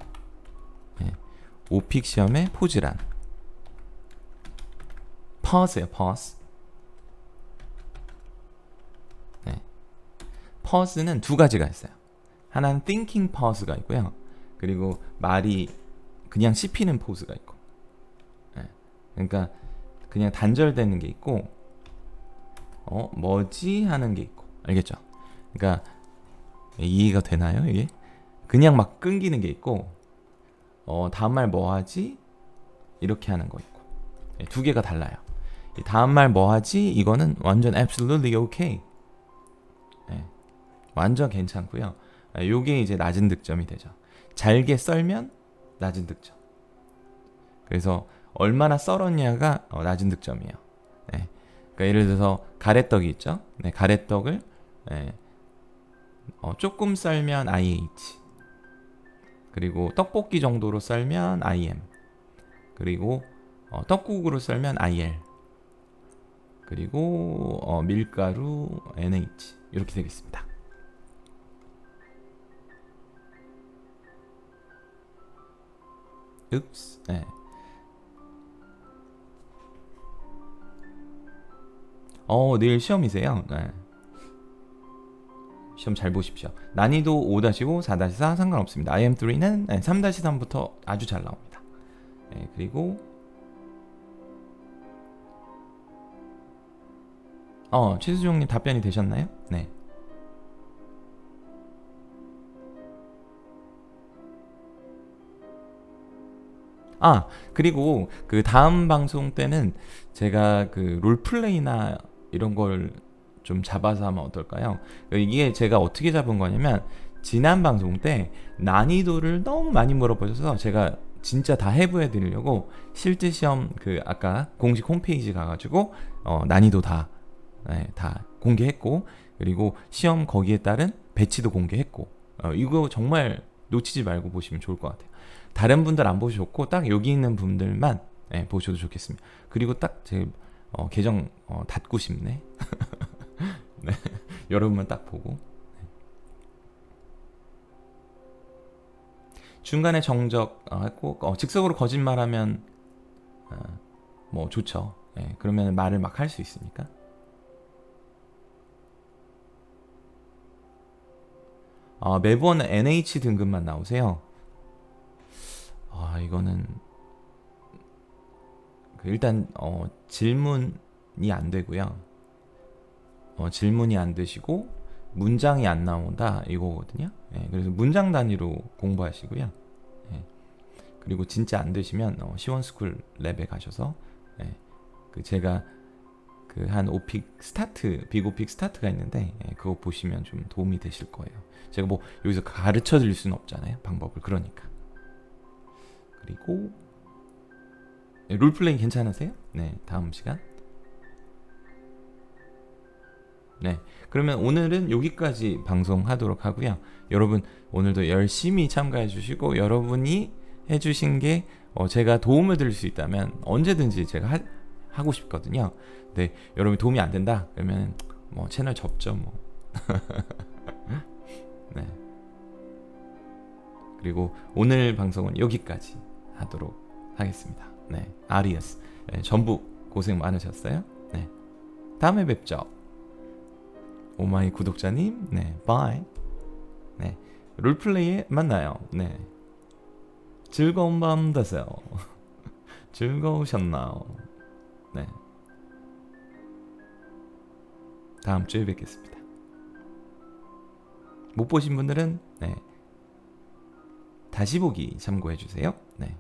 오픽 시험의 포즈란 pause예요. pause. pause는 두 가지가 있어요. 하나는 thinking pause가 있고요. 그리고 말이 그냥 씹히는 포즈가 있고. 그러니까 그냥 단절되는 게 있고 뭐지 하는 게 있고. 알겠죠? 그러니까 이해가 되나요, 이게? 그냥 막 끊기는 게 있고 다음 말 뭐 하지? 이렇게 하는 거 있고. 두 개가 달라요. 이 다음 말 뭐 하지? 이거는 완전 absolutely okay. 완전 괜찮고요. 요게 이제 낮은 득점이 되죠. 잘게 썰면 낮은 득점. 그래서 얼마나 썰었냐가 낮은 득점이에요. 그러니까 예를 들어서 가래떡이 있죠. 가래떡을 조금 썰면 IH. 그리고 떡볶이 정도로 썰면 IM. 그리고 떡국으로 썰면 IL. 그리고 밀가루 NH. 이렇게 되겠습니다. 읍스. 내일 시험이세요? 시험 잘 보십시오. 난이도 5-5, 4-4 상관없습니다. IM3는 3-3부터 아주 잘 나옵니다. 그리고 최수종님 답변이 되셨나요? 네. 그리고 그 다음 방송 때는 제가 그 롤플레이나 이런 걸 좀 잡아서 하면 어떨까요? 이게 제가 어떻게 잡은 거냐면 지난 방송 때 난이도를 너무 많이 물어보셔서 제가 진짜 다 해부해 드리려고 실제 시험 그 아까 공식 홈페이지 가가지고 난이도 다 공개했고, 그리고 시험 거기에 따른 배치도 공개했고, 이거 정말 놓치지 말고 보시면 좋을 것 같아요. 다른 분들 안 보셨고 딱 여기 있는 분들만 보셔도 좋겠습니다. 그리고 딱 제 계정 닫고 싶네. 네, 여러분만 딱 보고. 중간에 정적 했고 즉석으로 거짓말하면 뭐 좋죠. 예, 그러면 말을 막 할 수 있으니까. 매번 NH 등급만 나오세요. 이거는 일단 질문이 안 되고요. 질문이 안 되시고 문장이 안 나온다 이거거든요. 예, 그래서 문장 단위로 공부하시고요. 예, 그리고 진짜 안 되시면 시원스쿨 랩에 가셔서 제가 한 오픽 스타트, 빅오픽 스타트가 있는데 그거 보시면 좀 도움이 되실 거예요. 제가 뭐 여기서 가르쳐 드릴 수는 없잖아요, 방법을. 그러니까. 그리고 롤플레잉 괜찮으세요? 네, 다음 시간. 네, 그러면 오늘은 여기까지 방송하도록 하고요. 여러분 오늘도 열심히 참가해 주시고, 여러분이 해주신 게 제가 도움을 드릴 수 있다면 언제든지 제가 하고 싶거든요. 네, 여러분이 도움이 안 된다 그러면 뭐 채널 접죠 뭐. 네. 그리고 오늘 방송은 여기까지 하도록 하겠습니다. 네, 아리아스. 네, 전부 고생 많으셨어요. 네, 다음에 뵙죠. 오마이 구독자님, 네, 바이. 네, 롤플레이에 만나요. 네, 즐거운 밤 되세요. 즐거우셨나요? 네, 다음 주에 뵙겠습니다. 못 보신 분들은 다시 보기 참고해 주세요. 네.